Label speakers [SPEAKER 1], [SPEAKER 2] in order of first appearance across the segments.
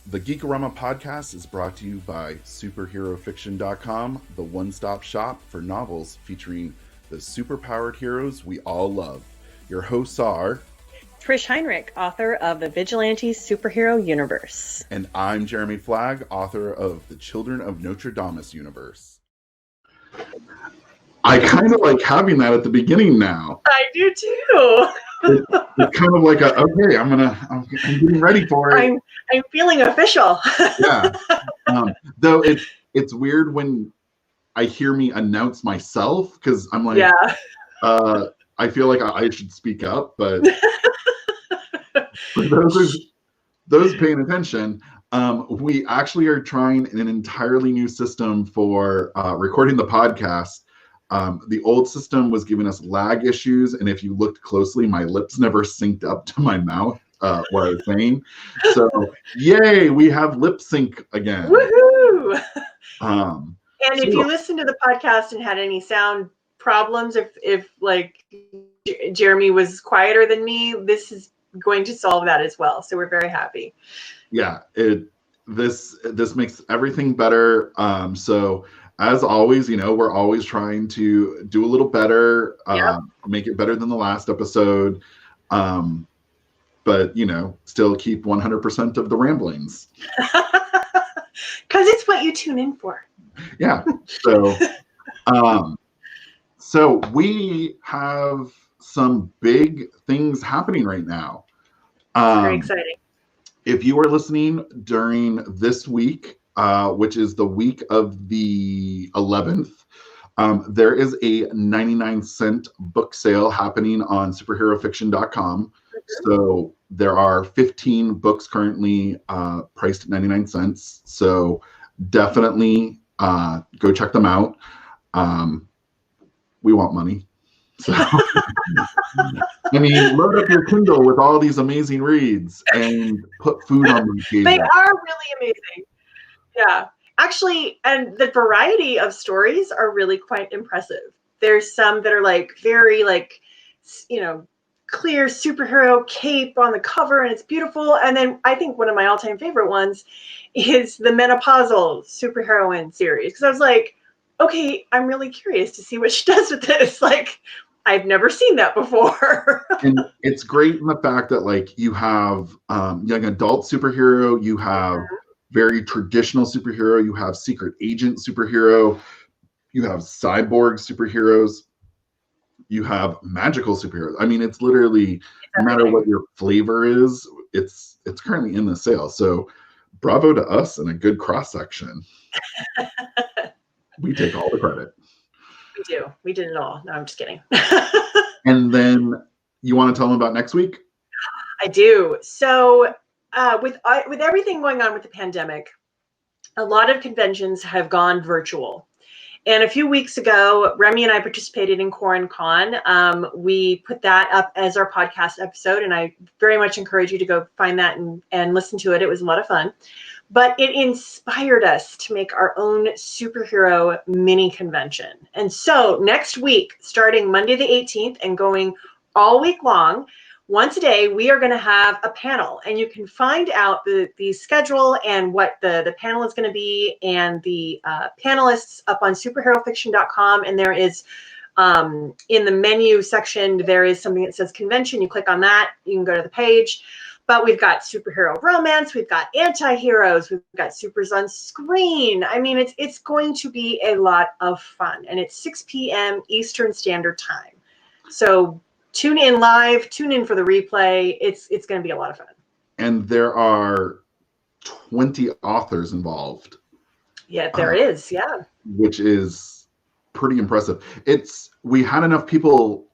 [SPEAKER 1] The Geekorama podcast is brought to you by superherofiction.com, the one-stop shop for novels featuring the superpowered heroes we all love. Your hosts are
[SPEAKER 2] Trish Heinrich, author of the Vigilante Superhero Universe.
[SPEAKER 1] And I'm Jeremy Flagg, author of the Children of Notre Dame universe. I kind of like having that at the beginning now.
[SPEAKER 2] I do too.
[SPEAKER 1] It's kind of like okay, I'm getting ready for it.
[SPEAKER 2] I'm feeling official.
[SPEAKER 1] Yeah. Though it's weird when I hear me announce myself, because I'm like, yeah. I feel like I should speak up, but for those paying attention, we actually are trying an entirely new system for recording the podcast. The old system was giving us lag issues, and if you looked closely, my lips never synced up to my mouth, what I was saying. So, yay, we have lip sync again.
[SPEAKER 2] Woohoo!
[SPEAKER 1] And
[SPEAKER 2] if you listen to the podcast and had any sound problems, if like Jeremy was quieter than me, this is going to solve that as well. So we're very happy. Yeah,
[SPEAKER 1] this makes everything better. So as always, we're always trying to do a little better, make it better than the last episode. But still keep 100% of the ramblings.
[SPEAKER 2] Because it's what you tune in for.
[SPEAKER 1] Yeah. So so we have some big things happening right now.
[SPEAKER 2] Very exciting.
[SPEAKER 1] If you are listening during this week, which is the week of the 11th, there is a 99-cent book sale happening on superherofiction.com. So there are 15 books currently priced at 99 cents. So definitely go check them out. We want money. So, load up your Kindle with all these amazing reads and put food on the table.
[SPEAKER 2] They are really amazing. Yeah. Actually, and the variety of stories are really quite impressive. There's some that are very clear superhero cape on the cover, and it's beautiful. And then I think one of my all-time favorite ones is the menopausal superheroine series. Because I was like, okay, I'm really curious to see what she does with this. I've never seen that before.
[SPEAKER 1] And it's great in the fact that you have young adult superhero, you have very traditional superhero, you have secret agent superhero, you have cyborg superheroes, you have magical superheroes. It's literally no matter what your flavor is, it's currently in the sale. So bravo to us and a good cross section. We take all the credit.
[SPEAKER 2] We do. We did it all. No, I'm just kidding.
[SPEAKER 1] And then you want to tell them about next week?
[SPEAKER 2] I do. So with everything going on with the pandemic, a lot of conventions have gone virtual. And a few weeks ago, Remy and I participated in QuaranCon. We put that up as our podcast episode, and I very much encourage you to go find that and listen to it. It was a lot of fun. But it inspired us to make our own superhero mini convention. And so next week, starting Monday the 18th and going all week long, once a day, we are going to have a panel. And you can find out the schedule and what the panel is going to be and the panelists up on superherofiction.com. And there is, in the menu section, there is something that says convention. You click on that, you can go to the page. But we've got superhero romance, we've got anti-heroes, we've got supers on screen. It's going to be a lot of fun. And it's 6 p.m. Eastern Standard Time. So tune in live, tune in for the replay. It's going to be a lot of fun.
[SPEAKER 1] And there are 20 authors involved.
[SPEAKER 2] Yeah, there is, yeah.
[SPEAKER 1] Which is pretty impressive. We had enough people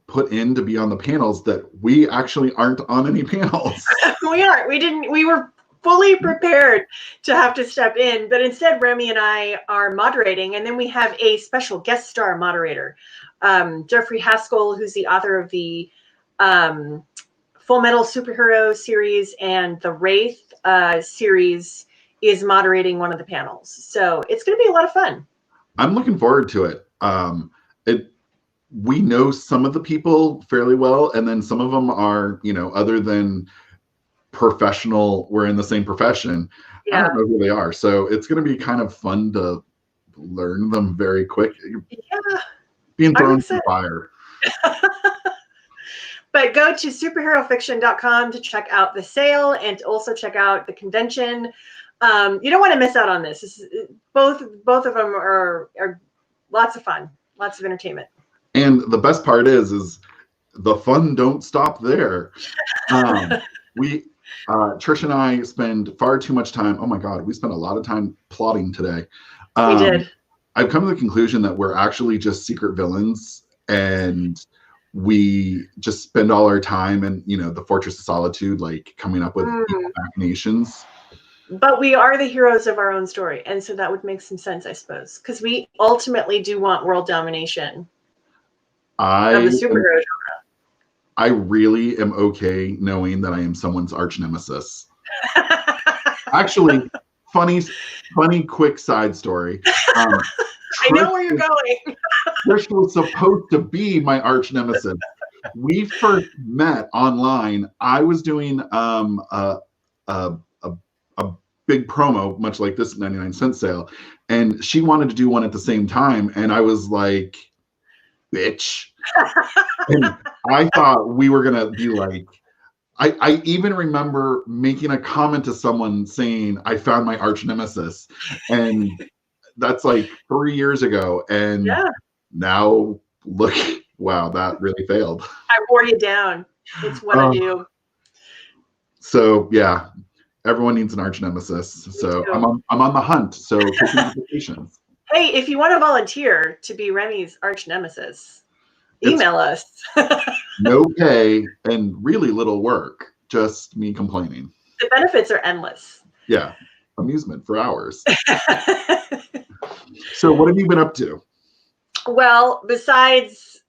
[SPEAKER 1] put in to be on the panels that we actually aren't on any panels.
[SPEAKER 2] We aren't. We were fully prepared to have to step in, but instead Remy and I are moderating, and then we have a special guest star moderator, Jeffrey Haskell, who's the author of the Full Metal Superhero series and the Wraith series, is moderating one of the panels. So it's going to be a lot of fun.
[SPEAKER 1] I'm looking forward to it. We know some of the people fairly well, and then some of them are, other than professional, we're in the same profession. I don't know who they are. So it's going to be kind of fun to learn them very quick.
[SPEAKER 2] Yeah.
[SPEAKER 1] Being thrown into the fire.
[SPEAKER 2] But go to superherofiction.com to check out the sale and to also check out the convention. You don't want to miss out on this. Both of them are lots of fun, lots of entertainment.
[SPEAKER 1] And the best part is the fun don't stop there. Trish and I spend far too much time. Oh my God, we spent a lot of time plotting today.
[SPEAKER 2] We did.
[SPEAKER 1] I've come to the conclusion that we're actually just secret villains, and we just spend all our time in, the Fortress of Solitude, like coming up with machinations.
[SPEAKER 2] But we are the heroes of our own story, and so that would make some sense, I suppose, because we ultimately do want world domination of the superhero genre.
[SPEAKER 1] I really am okay knowing that I am someone's arch nemesis. Actually, funny, quick side story.
[SPEAKER 2] I know where you're going.
[SPEAKER 1] Trish was supposed to be my arch nemesis. We first met online. I was doing a big promo, much like this 99-cent sale, and she wanted to do one at the same time, and I was like, bitch. And I thought we were gonna be like, I even remember making a comment to someone saying I found my arch nemesis, and that's like 3 years ago, and now look, wow, that really failed.
[SPEAKER 2] I wore you down. It's what I do.
[SPEAKER 1] So yeah, everyone needs an arch nemesis. So I'm on the hunt. So patience.
[SPEAKER 2] Hey, if you want to volunteer to be Remy's arch nemesis, email us.
[SPEAKER 1] No pay and really little work. Just me complaining.
[SPEAKER 2] The benefits are endless.
[SPEAKER 1] Yeah, amusement for hours. So what have you been up to?
[SPEAKER 2] Well, besides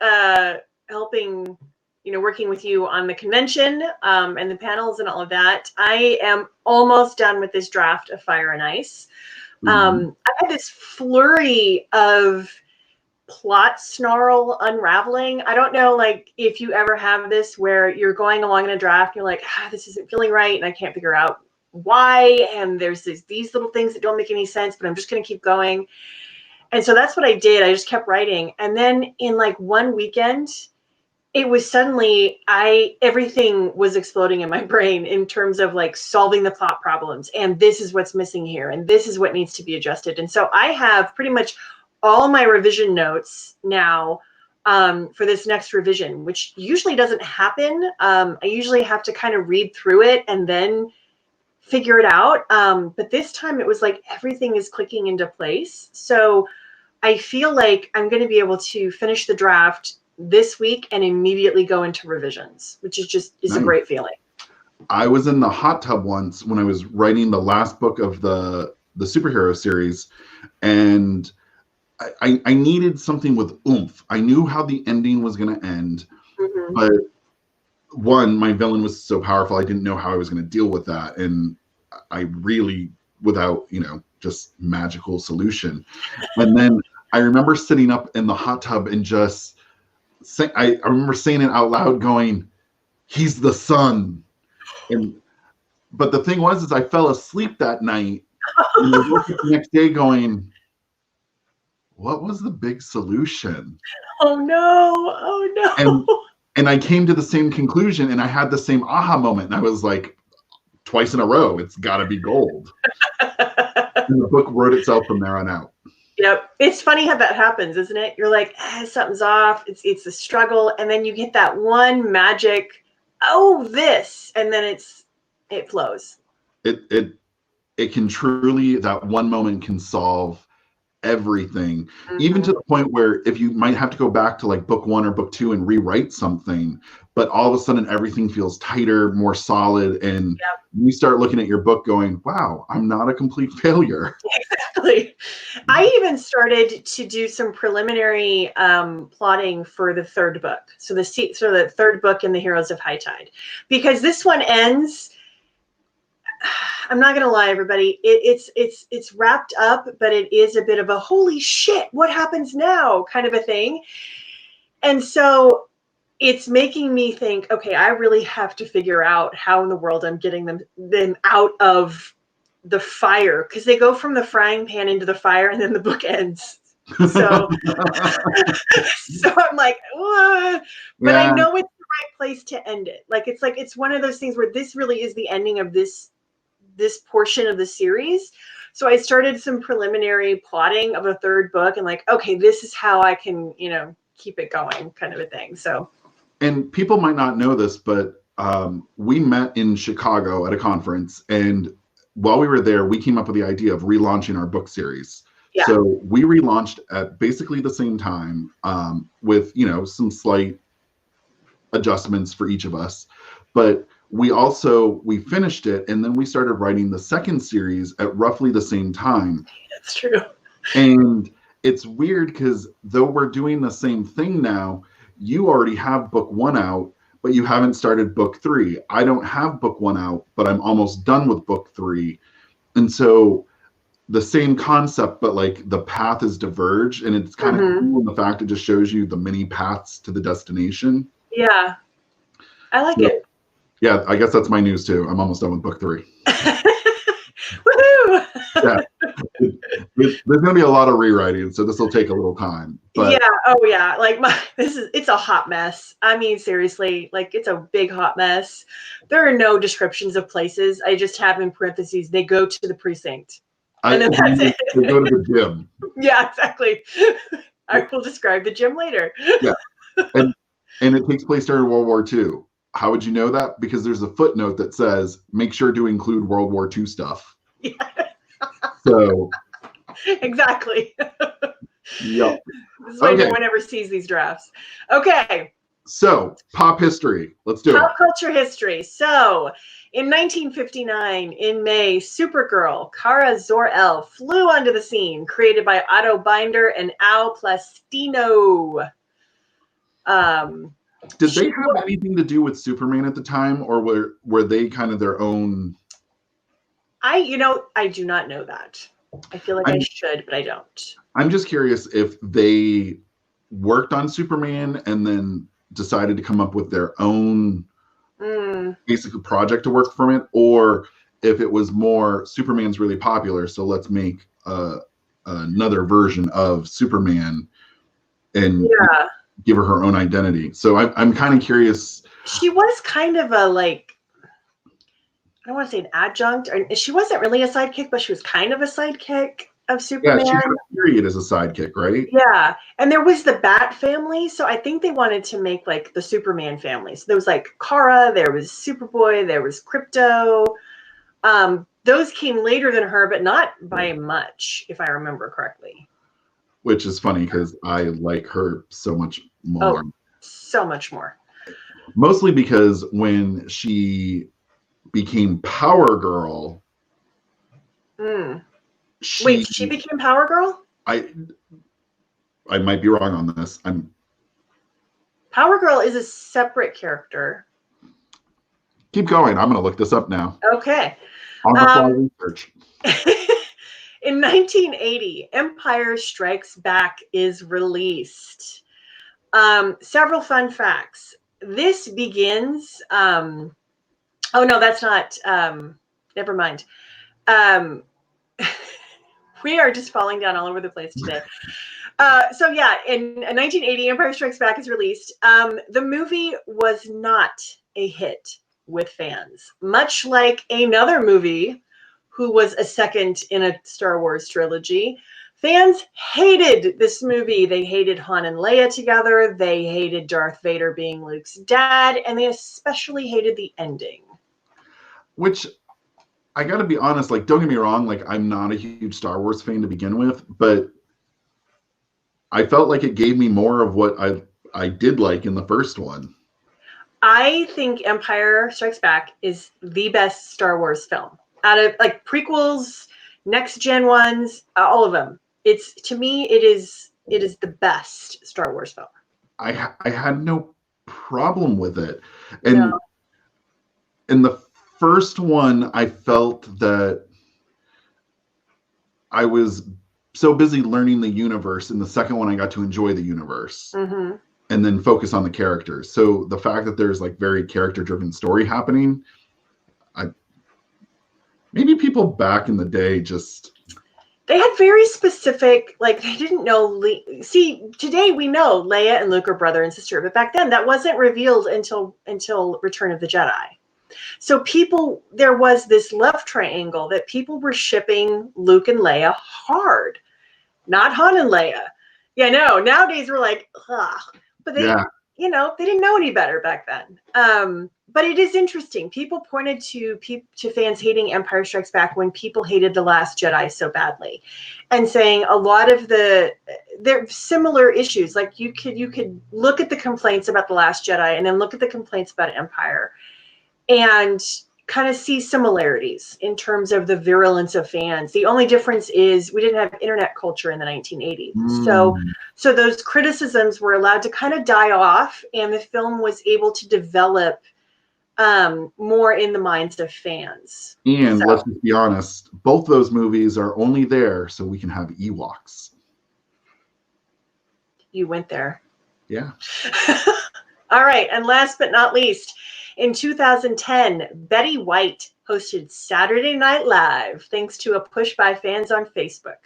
[SPEAKER 2] helping, working with you on the convention and the panels and all of that, I am almost done with this draft of Fire and Ice. I had this flurry of plot snarl unraveling. I don't know, like, if you ever have this where you're going along in a draft, you're like, this isn't feeling right, and I can't figure out why, and there's these little things that don't make any sense, but I'm just going to keep going. And so that's what I did. I just kept writing. And then in like one weekend, it was suddenly everything was exploding in my brain in terms of like solving the plot problems. And this is what's missing here. And this is what needs to be adjusted. And so I have pretty much all my revision notes now for this next revision, which usually doesn't happen. I usually have to kind of read through it and then figure it out. But this time it was like everything is clicking into place. So I feel like I'm going to be able to finish the draft this week and immediately go into revisions, which is nice. A great feeling.
[SPEAKER 1] I was in the hot tub once when I was writing the last book of the superhero series, and I needed something with oomph. I knew how the ending was going to end, but one, my villain was so powerful, I didn't know how I was going to deal with that, and I really, without, just magical solution. And then I remember sitting up in the hot tub and just I remember saying it out loud, going, "He's the sun." But the thing was, I fell asleep that night, and I woke up the next day going, what was the big solution?
[SPEAKER 2] Oh no.
[SPEAKER 1] And I came to the same conclusion, and I had the same aha moment, and I was like, twice in a row, it's got to be gold. And the book wrote itself from there on out.
[SPEAKER 2] Yep. It's funny how that happens, isn't it? You're like, something's off. It's a struggle. And then you get that one magic, this, and then it flows.
[SPEAKER 1] It can truly, that one moment can solve everything, even to the point where if you might have to go back to like book 1 or book 2 and rewrite something, but all of a sudden everything feels tighter, more solid, and you start looking at your book going, wow, I'm not a complete failure.
[SPEAKER 2] Exactly. I even started to do some preliminary plotting for the third book. So the third book in the Heroes of High Tide, because this one ends, I'm not gonna lie, everybody. It's wrapped up, but it is a bit of a holy shit, what happens now kind of a thing. And so it's making me think, okay, I really have to figure out how in the world I'm getting them out of the fire, because they go from the frying pan into the fire and then the book ends. So, so I'm like, but I know it's the right place to end it. Like it's one of those things where this really is the ending of this portion of the series. So I started some preliminary plotting of a third book, and like, okay, this is how I can, keep it going, kind of a thing. So,
[SPEAKER 1] and people might not know this, but we met in Chicago at a conference, and while we were there, we came up with the idea of relaunching our book series.
[SPEAKER 2] Yeah.
[SPEAKER 1] So we relaunched at basically the same time, with some slight adjustments for each of us, but we finished it, and then we started writing the second series at roughly the same time.
[SPEAKER 2] That's true.
[SPEAKER 1] And it's weird because though we're doing the same thing now, you already have book 1 out, but you haven't started book 3. I don't have book 1 out, but I'm almost done with book 3. And so the same concept, but like the path is diverged, and it's kind of cool in the fact it just shows you the many paths to the destination.
[SPEAKER 2] Yeah. I like it.
[SPEAKER 1] Yeah, I guess that's my news too. I'm almost done with book 3.
[SPEAKER 2] Woohoo!
[SPEAKER 1] Yeah. There's going to be a lot of rewriting, so this will take a little time. But
[SPEAKER 2] yeah. Oh yeah. Like it's a hot mess. I mean, seriously, like it's a big hot mess. There are no descriptions of places. I just have in parentheses, they go to the precinct. And then that's it.
[SPEAKER 1] They go to the gym.
[SPEAKER 2] Yeah, exactly. I will describe the gym later.
[SPEAKER 1] Yeah. And it takes place during World War II. How would you know that? Because there's a footnote that says, make sure to include World War II stuff.
[SPEAKER 2] Yeah.
[SPEAKER 1] So.
[SPEAKER 2] Exactly.
[SPEAKER 1] Yep.
[SPEAKER 2] This is why no one ever sees these drafts. Okay.
[SPEAKER 1] So, pop history. Let's do it.
[SPEAKER 2] Pop culture history. So, in 1959, in May, Supergirl, Kara Zor-El, flew onto the scene, created by Otto Binder and Al Plastino.
[SPEAKER 1] Did they have anything to do with Superman at the time, or were they kind of their own? I
[SPEAKER 2] do not know that. I feel like I should, but I don't.
[SPEAKER 1] I'm just curious if they worked on Superman and then decided to come up with their own basic project to work from it, or if it was more Superman's really popular, so let's make another version of Superman and give her own identity. So I'm kind of curious.
[SPEAKER 2] She was kind of a I don't want to say an adjunct. She wasn't really a sidekick, but she was kind of a sidekick of Superman.
[SPEAKER 1] Yeah, she had a period as a sidekick, right?
[SPEAKER 2] Yeah. And there was the Bat family. So I think they wanted to make like the Superman family. So there was like Kara, there was Superboy, there was Crypto. Those came later than her, but not by much, if I remember correctly.
[SPEAKER 1] Which is funny because I like her so much more.
[SPEAKER 2] Oh, so much more.
[SPEAKER 1] Mostly because when she became Power Girl.
[SPEAKER 2] Wait, she became Power Girl?
[SPEAKER 1] I might be wrong on this.
[SPEAKER 2] Power Girl is a separate character.
[SPEAKER 1] Keep going. I'm going to look this up now.
[SPEAKER 2] Okay.
[SPEAKER 1] On the fly research.
[SPEAKER 2] In 1980, Empire Strikes Back is released. Several fun facts. This begins. Oh no, that's not. Never mind. We are just falling down all over the place today. So yeah, in 1980, Empire Strikes Back is released. The movie was not a hit with fans, much like another movie who was a second in a Star Wars trilogy. Fans hated this movie. They hated Han and Leia together. They hated Darth Vader being Luke's dad, and they especially hated the ending.
[SPEAKER 1] Which, I gotta be honest, like, don't get me wrong, like, I'm not a huge Star Wars fan to begin with, but I felt like it gave me more of what I did like in the first one. I
[SPEAKER 2] think Empire Strikes Back is the best Star Wars film. Out of like prequels, next gen ones, all of them. To me, it is the best Star Wars film.
[SPEAKER 1] I had no problem with it. And in the first one, I felt that I was so busy learning the universe. In the second one, I got to enjoy the universe.
[SPEAKER 2] Mm-hmm.
[SPEAKER 1] and then focus on the characters. So the fact that there's like very character-driven story happening, maybe people back in the day just...
[SPEAKER 2] They had very specific, like, they didn't know. See, today we know Leia and Luke are brother and sister, but back then that wasn't revealed until Return of the Jedi. So there was this love triangle that people were shipping Luke and Leia hard, not Han and Leia. Yeah, no. Nowadays we're like, ugh. But they, they didn't know any better back then. But it is interesting. People pointed to fans hating Empire Strikes Back when people hated The Last Jedi so badly, and saying a lot of there are similar issues. Like you could look at the complaints about The Last Jedi and then look at the complaints about Empire, and kind of see similarities in terms of the virulence of fans. The only difference is we didn't have internet culture in the 1980s. So those criticisms were allowed to kind of die off, and the film was able to develop more in the minds of fans.
[SPEAKER 1] And let's just be honest, both those movies are only there so we can have Ewoks.
[SPEAKER 2] You went there.
[SPEAKER 1] Yeah.
[SPEAKER 2] All right. And last but not least, in 2010, Betty White hosted Saturday Night Live thanks to a push by fans on Facebook.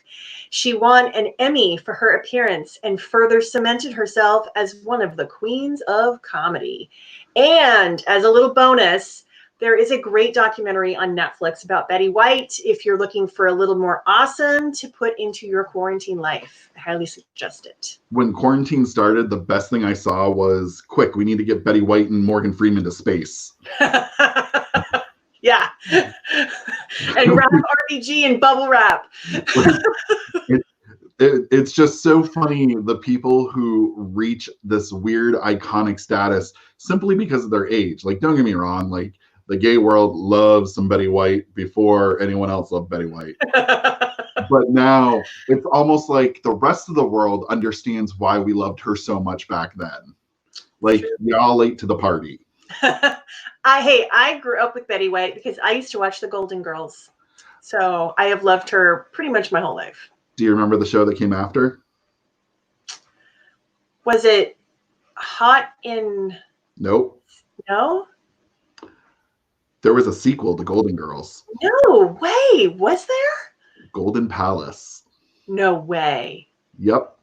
[SPEAKER 2] She won an Emmy for her appearance and further cemented herself as one of the queens of comedy. And as a little bonus, there is a great documentary on Netflix about Betty White. If you're looking for a little more awesome to put into your quarantine life, I highly suggest it.
[SPEAKER 1] When quarantine started, the best thing I saw was, quick, we need to get Betty White and Morgan Freeman to space.
[SPEAKER 2] Yeah. And wrap RPG and bubble wrap.
[SPEAKER 1] It's just so funny, the people who reach this weird iconic status simply because of their age. Like, don't get me wrong, like the gay world loves some Betty White before anyone else loved Betty White. But now it's almost like the rest of the world understands why we loved her so much back then. Like, y'all late to the party.
[SPEAKER 2] I grew up with Betty White because I used to watch the Golden Girls. So I have loved her pretty much my whole life.
[SPEAKER 1] Do you remember the show that came after?
[SPEAKER 2] Was it Hot in...
[SPEAKER 1] Nope.
[SPEAKER 2] No?
[SPEAKER 1] There was a sequel to Golden Girls.
[SPEAKER 2] No way. Was there?
[SPEAKER 1] Golden Palace.
[SPEAKER 2] No way.
[SPEAKER 1] Yep.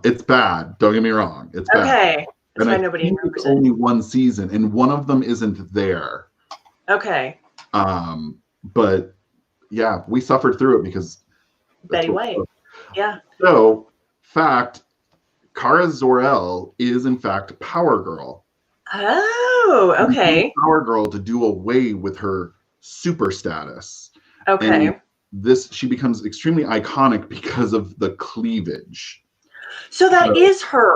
[SPEAKER 1] It's bad. Don't get me wrong. It's bad.
[SPEAKER 2] Okay.
[SPEAKER 1] And I think it's only one season, and one of them isn't there.
[SPEAKER 2] Okay.
[SPEAKER 1] But yeah, we suffered through it because
[SPEAKER 2] Betty White. Yeah.
[SPEAKER 1] So, fact, Kara Zor-El is in fact Power Girl.
[SPEAKER 2] Oh, okay.
[SPEAKER 1] Power Girl to do away with her super status.
[SPEAKER 2] Okay.
[SPEAKER 1] And she becomes extremely iconic because of the cleavage.
[SPEAKER 2] So that is her.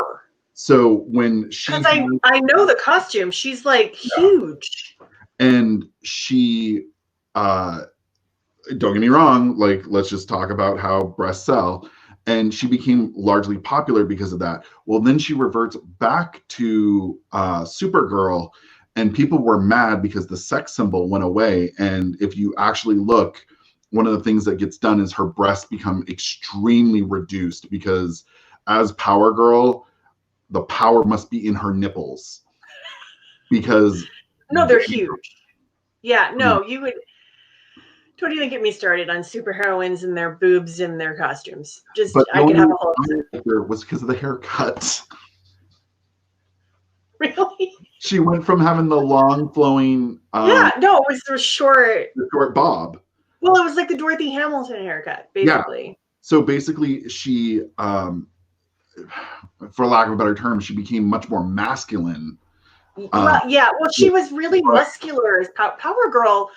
[SPEAKER 1] So when she...
[SPEAKER 2] Because I know the costume. She's like huge.
[SPEAKER 1] And she... don't get me wrong, like, let's just talk about how breasts sell. And she became largely popular because of that. Well, then she reverts back to Supergirl, and people were mad because the sex symbol went away. And if you actually look, one of the things that gets done is her breasts become extremely reduced because as Power Girl, the power must be in her nipples. Because...
[SPEAKER 2] No, they're huge. Yeah, no, you would... Don't even get me started on superheroines and their boobs and their costumes. I could have a whole...
[SPEAKER 1] It was because of the haircut.
[SPEAKER 2] Really?
[SPEAKER 1] She went from having the long flowing...
[SPEAKER 2] it was the short...
[SPEAKER 1] The short bob.
[SPEAKER 2] Well, it was like the Dorothy Hamilton haircut, basically. Yeah.
[SPEAKER 1] So basically, she, for lack of a better term, she became much more masculine.
[SPEAKER 2] Well, she was really muscular as Power Girl.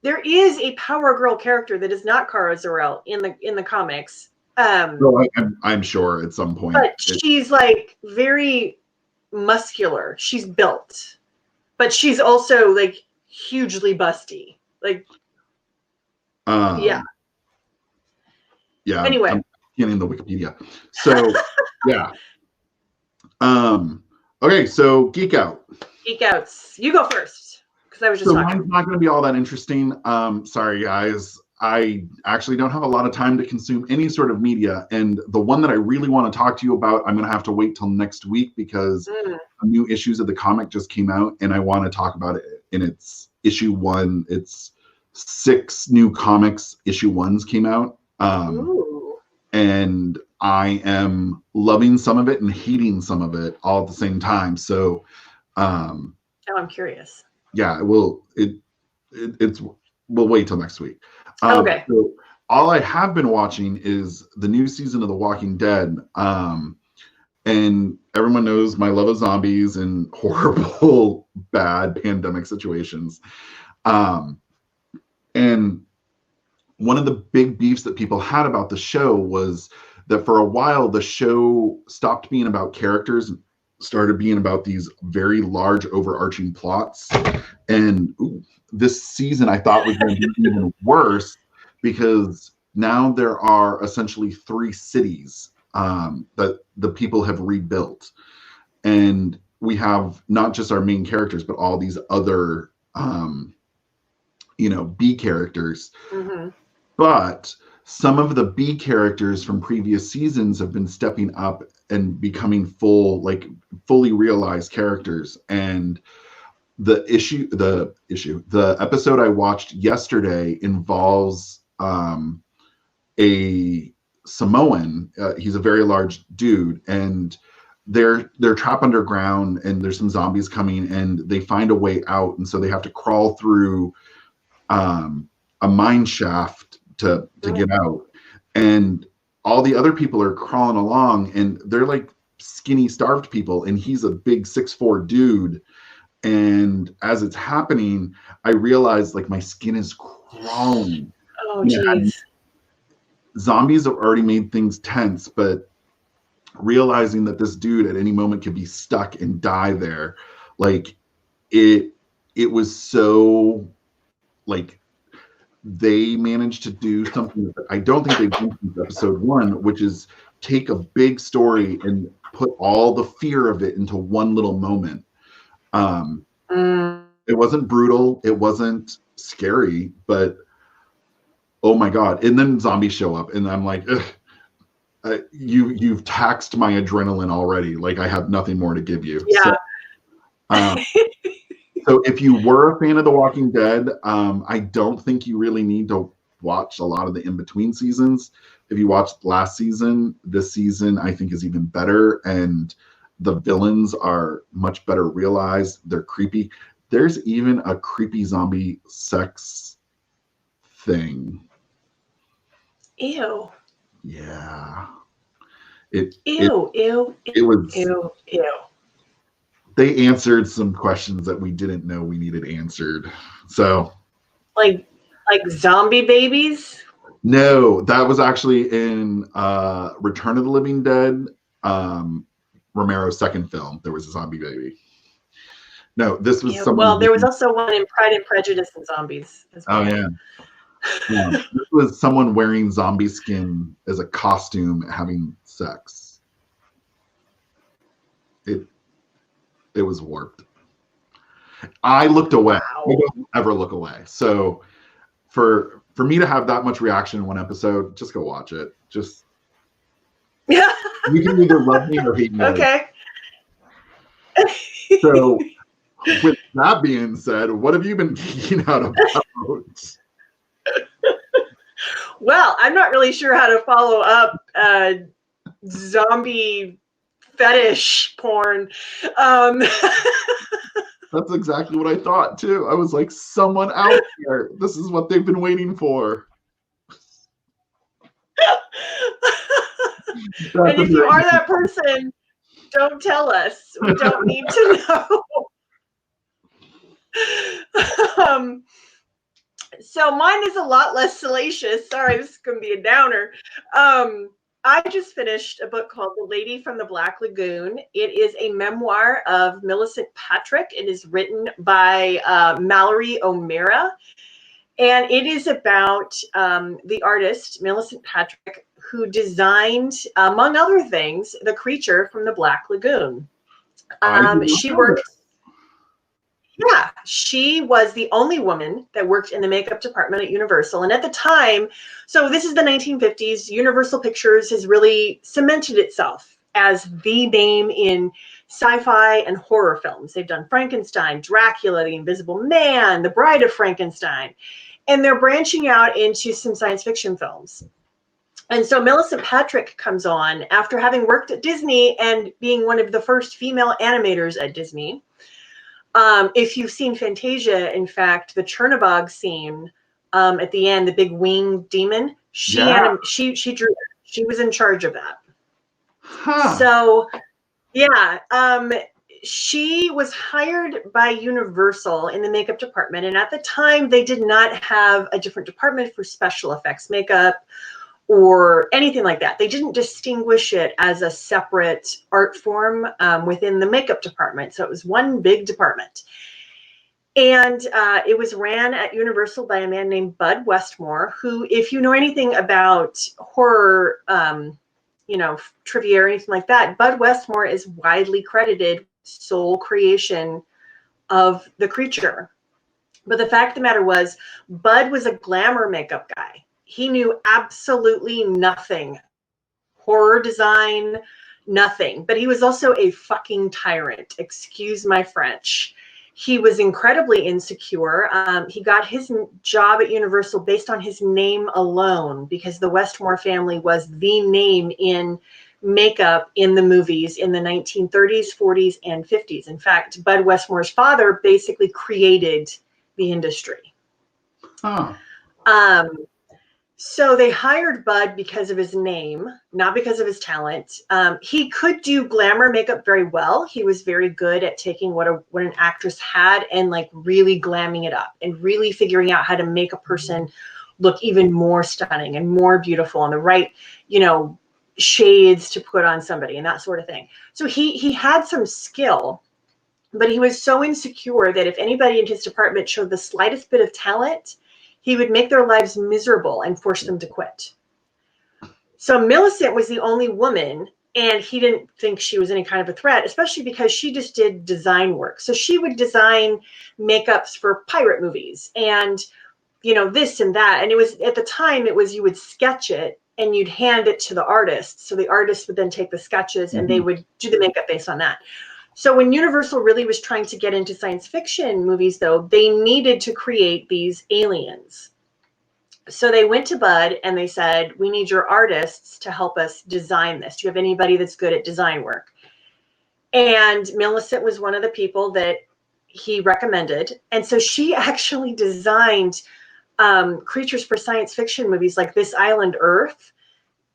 [SPEAKER 2] There is a Power Girl character that is not Kara Zor-El in the comics.
[SPEAKER 1] I'm sure at some point.
[SPEAKER 2] But she's like very muscular. She's built, but she's also like hugely busty. Like, yeah. Anyway,
[SPEAKER 1] I'm getting the Wikipedia. So, yeah. Okay, so Geek Out.
[SPEAKER 2] Geek Outs. You go first. I was just talking.
[SPEAKER 1] Mine's not going to be all that interesting. Sorry, guys. I actually don't have a lot of time to consume any sort of media. And the one that I really want to talk to you about, I'm going to have to wait till next week because new issues of the comic just came out, and I want to talk about it in its issue 1. It's 6 new comics. Issue 1s came out. And I am loving some of it and hating some of it all at the same time. So,
[SPEAKER 2] I'm curious.
[SPEAKER 1] Yeah, we'll wait till next week.
[SPEAKER 2] Okay.
[SPEAKER 1] So all I have been watching is the new season of The Walking Dead. And everyone knows my love of zombies and horrible, bad pandemic situations. And one of the big beefs that people had about the show was that for a while, the show stopped being about characters and started being about these very large overarching plots. And this season I thought was going to be even worse because now there are essentially 3 cities that the people have rebuilt. And we have not just our main characters, but all these other, B characters. But some of the B characters from previous seasons have been stepping up and becoming fully realized characters. And the episode I watched yesterday involves a Samoan. He's a very large dude, and they're trapped underground, and there's some zombies coming, and they find a way out, and so they have to crawl through a mine shaft to get out. And all the other people are crawling along, and they're like skinny, starved people, and he's a big 6'4" dude. And as it's happening, I realized like my skin is crawling.
[SPEAKER 2] Oh, jeez.
[SPEAKER 1] Zombies have already made things tense, but realizing that this dude at any moment could be stuck and die there, like it was so like they managed to do something that I don't think they've done since episode 1, which is take a big story and put all the fear of it into one little moment. It wasn't brutal, it wasn't scary, but oh my god. And then zombies show up, and I'm like, you've taxed my adrenaline already. Like I have nothing more to give you.
[SPEAKER 2] Yeah.
[SPEAKER 1] So if you were a fan of The Walking Dead, I don't think you really need to watch a lot of the in-between seasons. If you watched last season, this season I think is even better, and the villains are much better realized. They're creepy. There's even a creepy zombie sex thing.
[SPEAKER 2] Ew.
[SPEAKER 1] Yeah.
[SPEAKER 2] Ew.
[SPEAKER 1] It was.
[SPEAKER 2] Ew.
[SPEAKER 1] They answered some questions that we didn't know we needed answered. So,
[SPEAKER 2] like zombie babies?
[SPEAKER 1] No, that was actually in Return of the Living Dead, Romero's second film. There was a zombie baby. No, this was
[SPEAKER 2] well, there was also one in Pride and Prejudice and Zombies as well.
[SPEAKER 1] Oh yeah. This was someone wearing zombie skin as a costume having sex. It was warped. I looked away.
[SPEAKER 2] Wow.
[SPEAKER 1] I don't ever look away. So for me to have that much reaction in one episode, just go watch it. Just you can either love me or hate me.
[SPEAKER 2] Okay.
[SPEAKER 1] So with that being said, what have you been geeking out about?
[SPEAKER 2] Well, I'm not really sure how to follow up zombie fetish porn.
[SPEAKER 1] That's exactly what I thought too. I was like, someone out there, this is what they've been waiting for.
[SPEAKER 2] And if you are that person, don't tell us. We don't need to know. So mine is a lot less salacious. Sorry, this is going to be a downer. I just finished a book called The Lady from the Black Lagoon. It is a memoir of Millicent Patrick. It is written by Mallory O'Meara. And it is about the artist, Millicent Patrick, who designed, among other things, the creature from the Black Lagoon. She worked... Yeah, she was the only woman that worked in the makeup department at Universal. And at the time, so this is the 1950s, Universal Pictures has really cemented itself as the name in sci-fi and horror films. They've done Frankenstein, Dracula, The Invisible Man, The Bride of Frankenstein, and they're branching out into some science fiction films. And so Millicent Patrick comes on after having worked at Disney and being one of the first female animators at Disney. If you've seen Fantasia, in fact, the Chernobog scene at the end, the big winged demon, she drew it. She was in charge of that.
[SPEAKER 1] Huh.
[SPEAKER 2] So, yeah, she was hired by Universal in the makeup department. And at the time, they did not have a different department for special effects makeup or anything like that. They didn't distinguish it as a separate art form within the makeup department. So it was one big department. And it was ran at Universal by a man named Bud Westmore, who, if you know anything about horror, trivia or anything like that, Bud Westmore is widely credited sole creation of the creature. But the fact of the matter was, Bud was a glamour makeup guy. He knew absolutely nothing. Horror design, nothing. But he was also a fucking tyrant. Excuse my French. He was incredibly insecure. He got his job at Universal based on his name alone, because the Westmore family was the name in makeup in the movies in the 1930s, 40s, and 50s. In fact, Bud Westmore's father basically created the industry.
[SPEAKER 1] Huh.
[SPEAKER 2] So they hired Bud because of his name, not because of his talent. He could do glamour makeup very well. He was very good at taking what an actress had and like really glamming it up and really figuring out how to make a person look even more stunning and more beautiful and the right, shades to put on somebody and that sort of thing. So he had some skill, but he was so insecure that if anybody in his department showed the slightest bit of talent, he would make their lives miserable and force them to quit. So Millicent was the only woman, and he didn't think she was any kind of a threat, especially because she just did design work. So she would design makeups for pirate movies and, this and that. And it was, at the time, you would sketch it and you'd hand it to the artist. So the artist would then take the sketches and they would do the makeup based on that. So when Universal really was trying to get into science fiction movies, though, they needed to create these aliens. So they went to Bud and they said, we need your artists to help us design this. Do you have anybody that's good at design work? And Millicent was one of the people that he recommended. And so she actually designed creatures for science fiction movies like This Island Earth.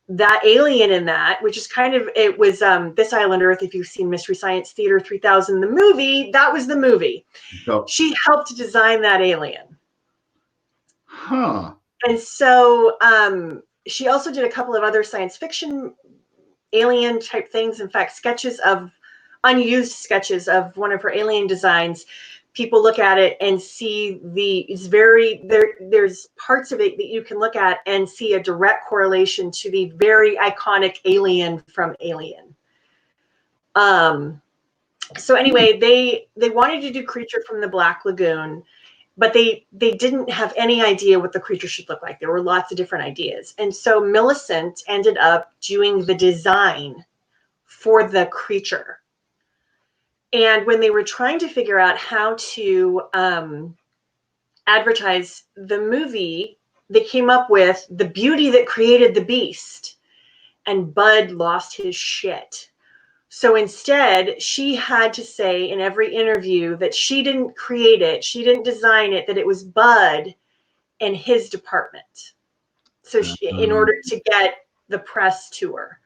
[SPEAKER 2] That alien in that, which is it was This Island Earth, if you've seen Mystery Science Theater 3000, the movie, that was the movie.
[SPEAKER 1] Oh.
[SPEAKER 2] She helped design that alien.
[SPEAKER 1] Huh.
[SPEAKER 2] And so she also did a couple of other science fiction alien type things. In fact, unused sketches of one of her alien designs. People look at it and see there's parts of it that you can look at and see a direct correlation to the very iconic alien from Alien. So anyway, they wanted to do Creature from the Black Lagoon, but they didn't have any idea what the creature should look like. There were lots of different ideas. And so Millicent ended up doing the design for the creature. And when they were trying to figure out how to advertise the movie, they came up with the beauty that created the beast. And Bud lost his shit. So instead, she had to say in every interview that she didn't create it, she didn't design it, that it was Bud and his department. So in order to get the press to her.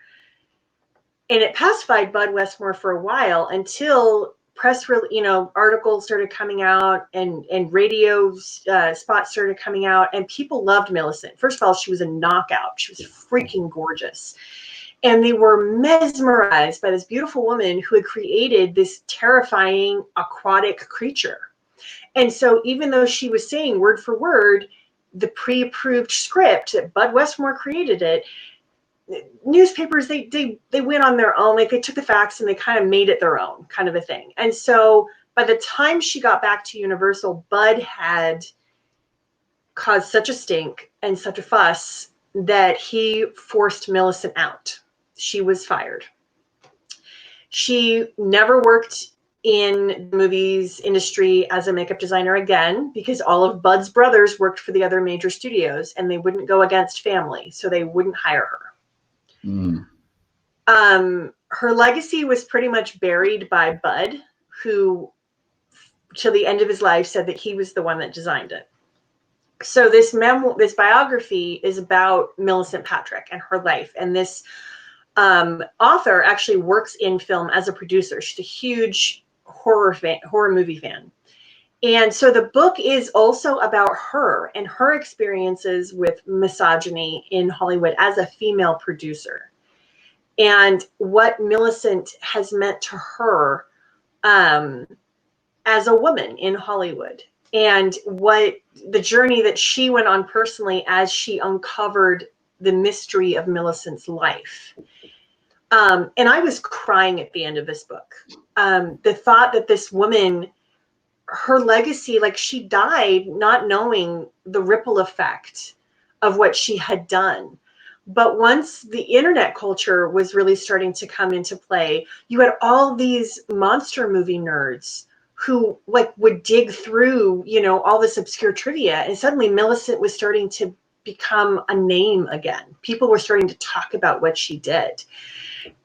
[SPEAKER 2] And it pacified Bud Westmore for a while until press, articles started coming out and radio spots started coming out, and people loved Millicent. First of all, she was a knockout. She was freaking gorgeous. And they were mesmerized by this beautiful woman who had created this terrifying aquatic creature. And so even though she was saying word for word the pre-approved script that Bud Westmore created it, newspapers, they went on their own. Like they took the facts and they kind of made it their own kind of a thing. And so by the time she got back to Universal, Bud had caused such a stink and such a fuss that he forced Millicent out. She was fired. She never worked in the movies industry as a makeup designer again, because all of Bud's brothers worked for the other major studios and they wouldn't go against family, so they wouldn't hire her. Her legacy was pretty much buried by Bud, who till the end of his life said that he was the one that designed it. So this biography is about Millicent Patrick and her life, and this author actually works in film as a producer. She's a huge horror movie fan. And so the book is also about her and her experiences with misogyny in Hollywood as a female producer, and what Millicent has meant to her as a woman in Hollywood, and what the journey that she went on personally as she uncovered the mystery of Millicent's life. And I was crying at the end of this book. The thought that this woman, her legacy, like she died not knowing the ripple effect of what she had done. But once the internet culture was really starting to come into play, you had all these monster movie nerds who like would dig through, you know, all this obscure trivia. And suddenly Millicent was starting to become a name again. People were starting to talk about what she did.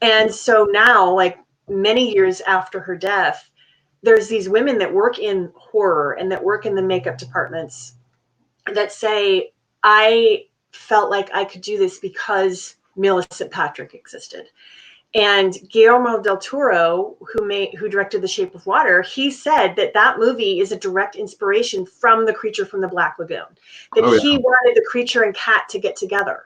[SPEAKER 2] And so now, like many years after her death, there's these women that work in horror and that work in the makeup departments that say, I felt like I could do this because Millicent Patrick existed. And Guillermo del Toro, who directed The Shape of Water, he said that that movie is a direct inspiration from The Creature from the Black Lagoon, that he wanted the creature and cat to get together.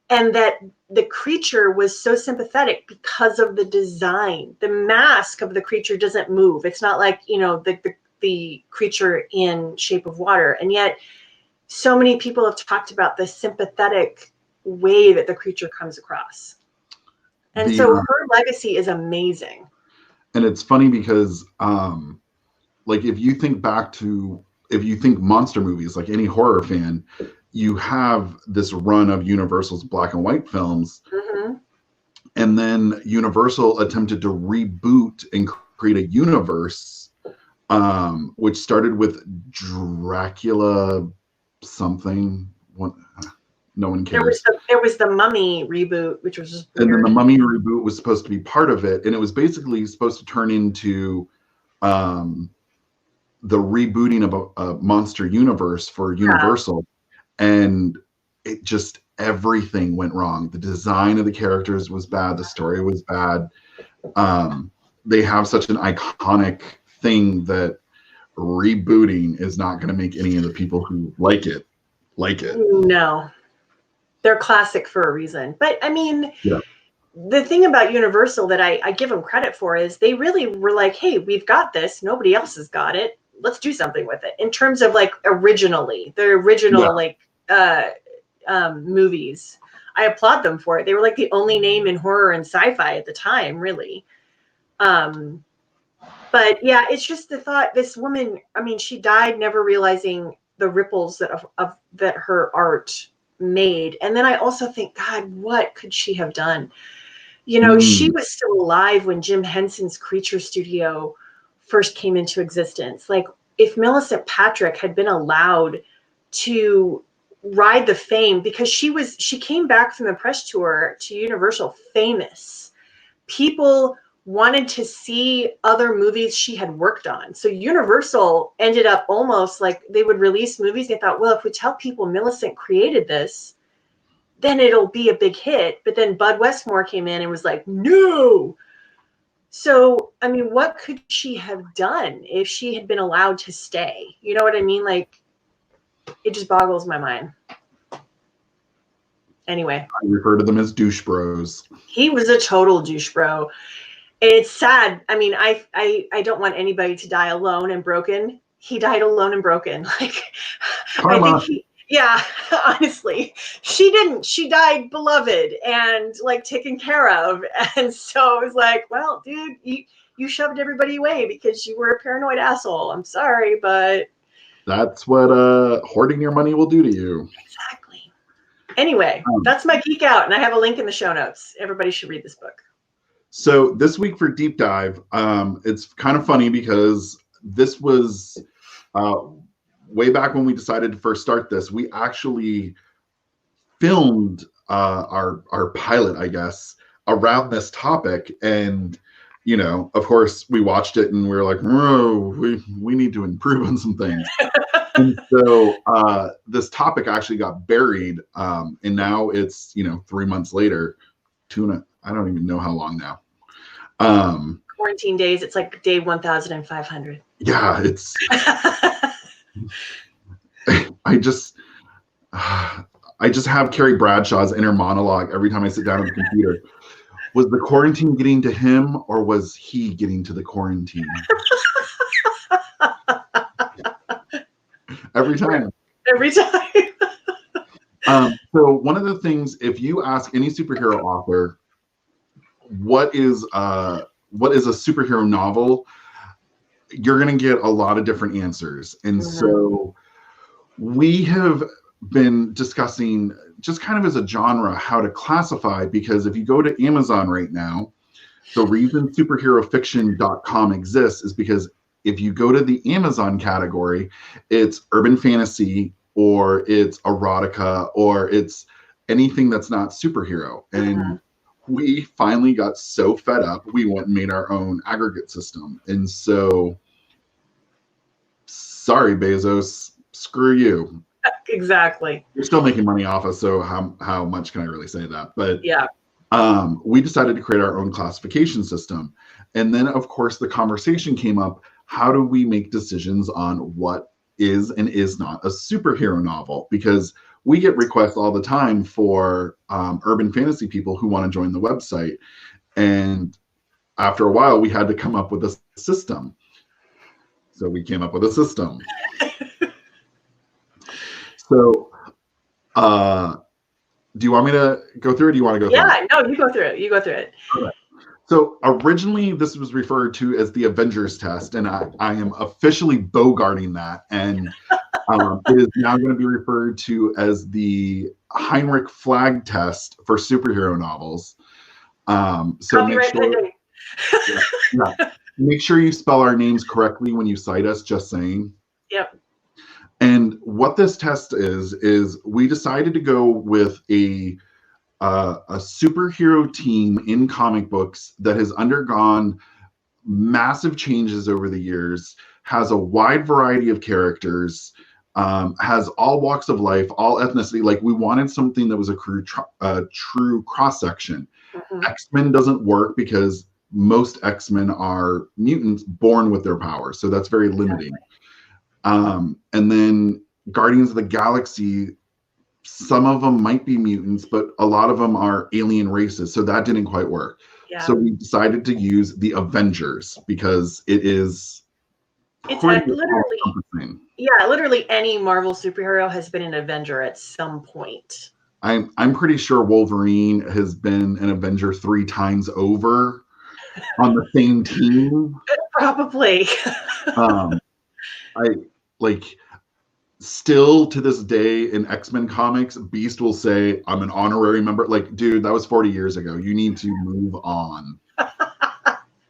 [SPEAKER 2] And that the creature was so sympathetic because of the design. The mask of the creature doesn't move. It's not like, you know, the creature in Shape of Water. And yet so many people have talked about the sympathetic way that the creature comes across. And so her legacy is amazing.
[SPEAKER 1] And it's funny because like if you think monster movies, like any horror fan, you have this run of Universal's black and white films. Mm-hmm. And then Universal attempted to reboot and create a universe, which started with Dracula something. No one cares.
[SPEAKER 2] There was the Mummy reboot, which was just weird.
[SPEAKER 1] And then the Mummy reboot was supposed to be part of it. And it was basically supposed to turn into the rebooting of a monster universe for Universal. And it just, everything went wrong. The design of the characters was bad. The story was bad. They have such an iconic thing that rebooting is not going to make any of the people who like it.
[SPEAKER 2] No, they're classic for a reason. But I mean, the thing about Universal that I give them credit for is they really were like, hey, we've got this. Nobody else has got it. Let's do something with it. In terms of like the original movies, I applaud them for it. They were like the only name in horror and sci-fi at the time, really. But yeah, it's just the thought, this woman, I mean, she died never realizing the ripples that her art made. And then I also think, God, what could she have done? You know, she was still alive when Jim Henson's Creature Studio first came into existence. Like, if Millicent Patrick had been allowed to ride the fame, because she came back from the press tour to Universal famous. People wanted to see other movies she had worked on. So Universal ended up almost like they would release movies. They thought, well, if we tell people Millicent created this, then it'll be a big hit. But then Bud Westmore came in and was like, no. So, I mean, what could she have done if she had been allowed to stay? You know what I mean? Like, it just boggles my mind. Anyway.
[SPEAKER 1] I refer to them as douche bros.
[SPEAKER 2] He was a total douche bro. It's sad. I mean, I don't want anybody to die alone and broken. He died alone and broken. Like, I think honestly, she didn't. She died beloved and like taken care of. And so it was like, well, dude, you shoved everybody away because you were a paranoid asshole. I'm sorry, but
[SPEAKER 1] that's what hoarding your money will do to you.
[SPEAKER 2] Exactly. Anyway, that's my geek out, and I have a link in the show notes. Everybody should read this book.
[SPEAKER 1] So this week for Deep Dive, it's kind of funny because this was way back when we decided to first start this. We actually filmed our pilot, I guess, around this topic, and of course, we watched it and we were like, oh, we need to improve on some things. And so this topic actually got buried, and now it's 3 months later, I don't even know how long now.
[SPEAKER 2] Quarantine days, it's like day 1,500.
[SPEAKER 1] Yeah, it's. I just have Carrie Bradshaw's inner monologue every time I sit down at the computer. Was the quarantine getting to him, or was he getting to the quarantine? Every time.
[SPEAKER 2] Every time.
[SPEAKER 1] So one of the things, if you ask any superhero author, what is a superhero novel, you're going to get a lot of different answers. And so we have been discussing, just kind of as a genre, how to classify, because if you go to Amazon right now, the reason superherofiction.com exists is because if you go to the Amazon category, it's urban fantasy, or it's erotica, or it's anything that's not superhero. And we finally got so fed up, we went and made our own aggregate system. And so, sorry, Bezos, screw you.
[SPEAKER 2] Exactly.
[SPEAKER 1] You're still making money off us, so how much can I really say that? But
[SPEAKER 2] yeah,
[SPEAKER 1] we decided to create our own classification system. And then, of course, the conversation came up, how do we make decisions on what is and is not a superhero novel? Because we get requests all the time for urban fantasy people who want to join the website. And after a while, we had to come up with a system. So we came up with a system. So do you want me to go through it, or do you want to go through it?
[SPEAKER 2] Yeah, no, you go through it. You go through it.
[SPEAKER 1] Okay. So originally, this was referred to as the Avengers test, and I am officially bogarting that. And it is now going to be referred to as the Heinrich Flag test for superhero novels. So make sure you spell our names correctly when you cite us, just saying.
[SPEAKER 2] Yep.
[SPEAKER 1] And what this test is we decided to go with a superhero team in comic books that has undergone massive changes over the years, has a wide variety of characters, has all walks of life, all ethnicity. Like, we wanted something that was a true cross-section. X-Men doesn't work because most X-Men are mutants born with their powers, so that's very limiting. And then Guardians of the Galaxy, some of them might be mutants, but a lot of them are alien races, so that didn't quite work. Yeah. So we decided to use the Avengers because it's
[SPEAKER 2] literally any Marvel superhero has been an Avenger at some point.
[SPEAKER 1] I'm pretty sure Wolverine has been an Avenger 3 times over on the same team.
[SPEAKER 2] Probably.
[SPEAKER 1] Still to this day in X-Men comics, Beast will say, I'm an honorary member. Like, dude, that was 40 years ago. You need to move on.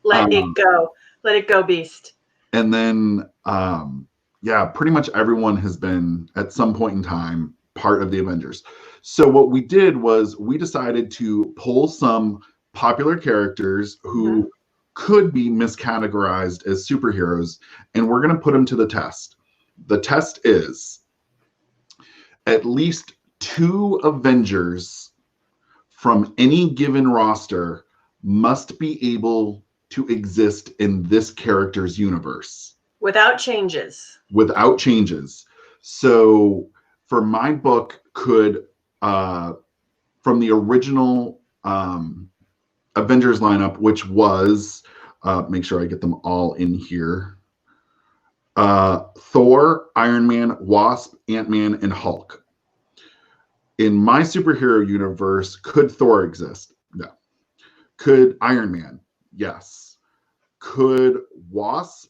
[SPEAKER 2] Let it go. Let it go, Beast.
[SPEAKER 1] And then, pretty much everyone has been, at some point in time, part of the Avengers. So what we did was we decided to pull some popular characters who could be miscategorized as superheroes, and we're going to put them to the test. The test is at least 2 Avengers from any given roster must be able to exist in this character's universe.
[SPEAKER 2] Without changes.
[SPEAKER 1] Without changes. So for my book, could, from the original Avengers lineup, which was, make sure I get them all in here, Thor, Iron Man, Wasp, Ant-Man, and Hulk. In my superhero universe, could Thor exist? No. Could Iron Man? Yes. Could Wasp?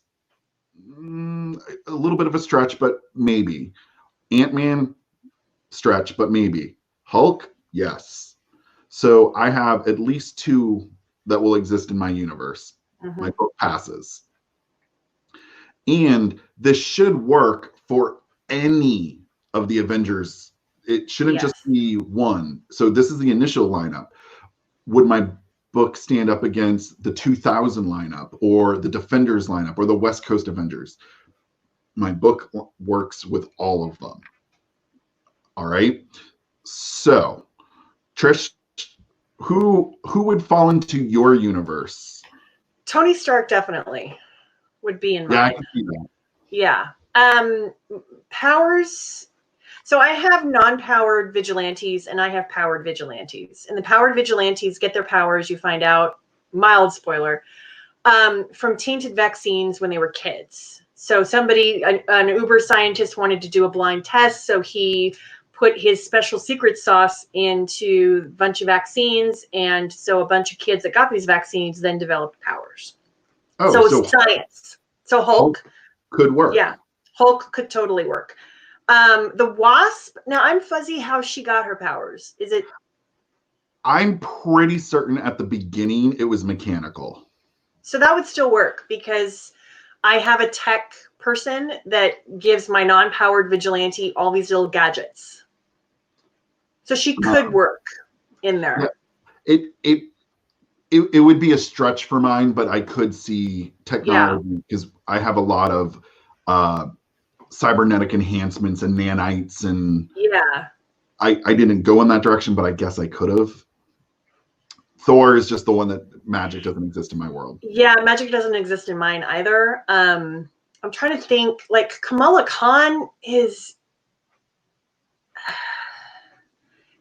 [SPEAKER 1] A little bit of a stretch, but maybe. Ant-Man, stretch, but maybe. Hulk, yes. So I have at least 2 that will exist in my universe. My book passes. And this should work for any of the Avengers. It shouldn't just be one. So this is the initial lineup. Would my book stand up against the 2000 lineup or the Defenders lineup or the West Coast Avengers? My book works with all of them. All right. So, Trish, who would fall into your universe?
[SPEAKER 2] Tony Stark definitely would be in mine.
[SPEAKER 1] Yeah, I can see that.
[SPEAKER 2] Yeah. Powers. So I have non-powered vigilantes and I have powered vigilantes. And the powered vigilantes get their powers, you find out, mild spoiler, from tainted vaccines when they were kids. So somebody, an Uber scientist wanted to do a blind test, so he put his special secret sauce into a bunch of vaccines, and so a bunch of kids that got these vaccines then developed powers. So it's science. So Hulk
[SPEAKER 1] could work.
[SPEAKER 2] Yeah, Hulk could totally work. The Wasp, now I'm fuzzy how she got her powers. Is it?
[SPEAKER 1] I'm pretty certain at the beginning it was mechanical.
[SPEAKER 2] So that would still work because I have a tech person that gives my non-powered vigilante all these little gadgets. So she could work in there.
[SPEAKER 1] Yeah, it would be a stretch for mine, but I could see technology because I have a lot of cybernetic enhancements and nanites, and I didn't go in that direction, but I guess I could have. Thor is just the one that magic doesn't exist in my world.
[SPEAKER 2] Yeah, magic doesn't exist in mine either. I'm trying to think, like Kamala Khan is,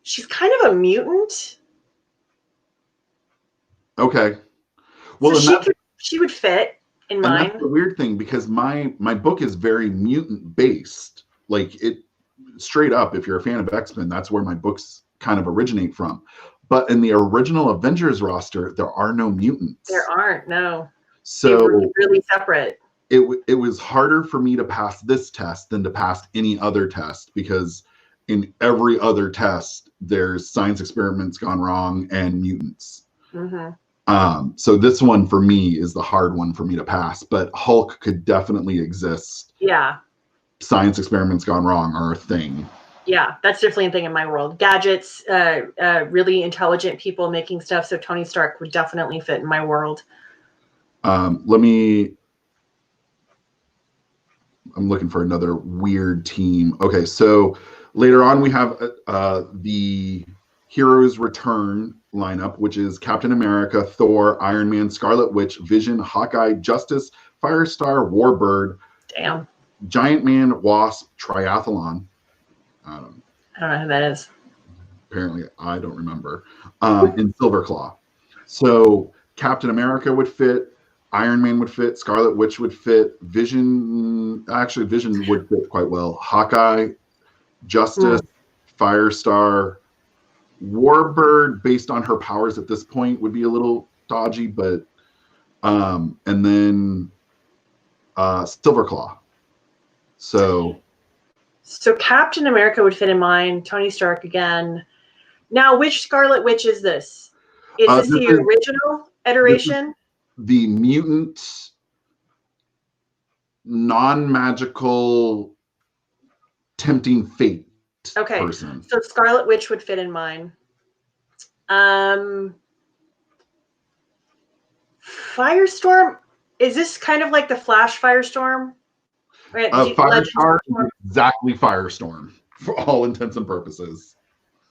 [SPEAKER 2] she's kind of a mutant.
[SPEAKER 1] Okay. Well,
[SPEAKER 2] so she would fit in mine.
[SPEAKER 1] That's the weird thing because my book is very mutant based. Like it straight up, if you're a fan of X-Men, that's where my books kind of originate from. But in the original Avengers roster, there are no mutants.
[SPEAKER 2] There aren't, no.
[SPEAKER 1] So
[SPEAKER 2] they were really separate.
[SPEAKER 1] It was harder for me to pass this test than to pass any other test because in every other test, there's science experiments gone wrong and mutants. So this one for me is the hard one for me to pass, but Hulk could definitely exist.
[SPEAKER 2] Yeah.
[SPEAKER 1] Science experiments gone wrong are a thing.
[SPEAKER 2] Yeah, that's definitely a thing in my world. Gadgets, really intelligent people making stuff. So Tony Stark would definitely fit in my world.
[SPEAKER 1] I'm looking for another weird team. Okay, so later on we have the Heroes Return lineup, which is Captain America, Thor, Iron Man, Scarlet Witch, Vision, Hawkeye, Justice, Firestar, Warbird, Giant Man, Wasp, Triathlon. I don't
[SPEAKER 2] know who that is.
[SPEAKER 1] Apparently, I don't remember. And Silverclaw. So Captain America would fit, Iron Man would fit, Scarlet Witch would fit, Vision would fit quite well. Hawkeye, Justice, Firestar, Warbird, based on her powers at this point, would be a little dodgy, but and then Silverclaw.
[SPEAKER 2] So Captain America would fit in mine. Tony Stark again. Now, which Scarlet Witch is this? Is this the original iteration?
[SPEAKER 1] The mutant, non-magical, tempting fate person.
[SPEAKER 2] So Scarlet Witch would fit in mine. Firestorm, is this kind of like the Flash Firestorm?
[SPEAKER 1] Firestar is exactly Firestorm for all intents and purposes.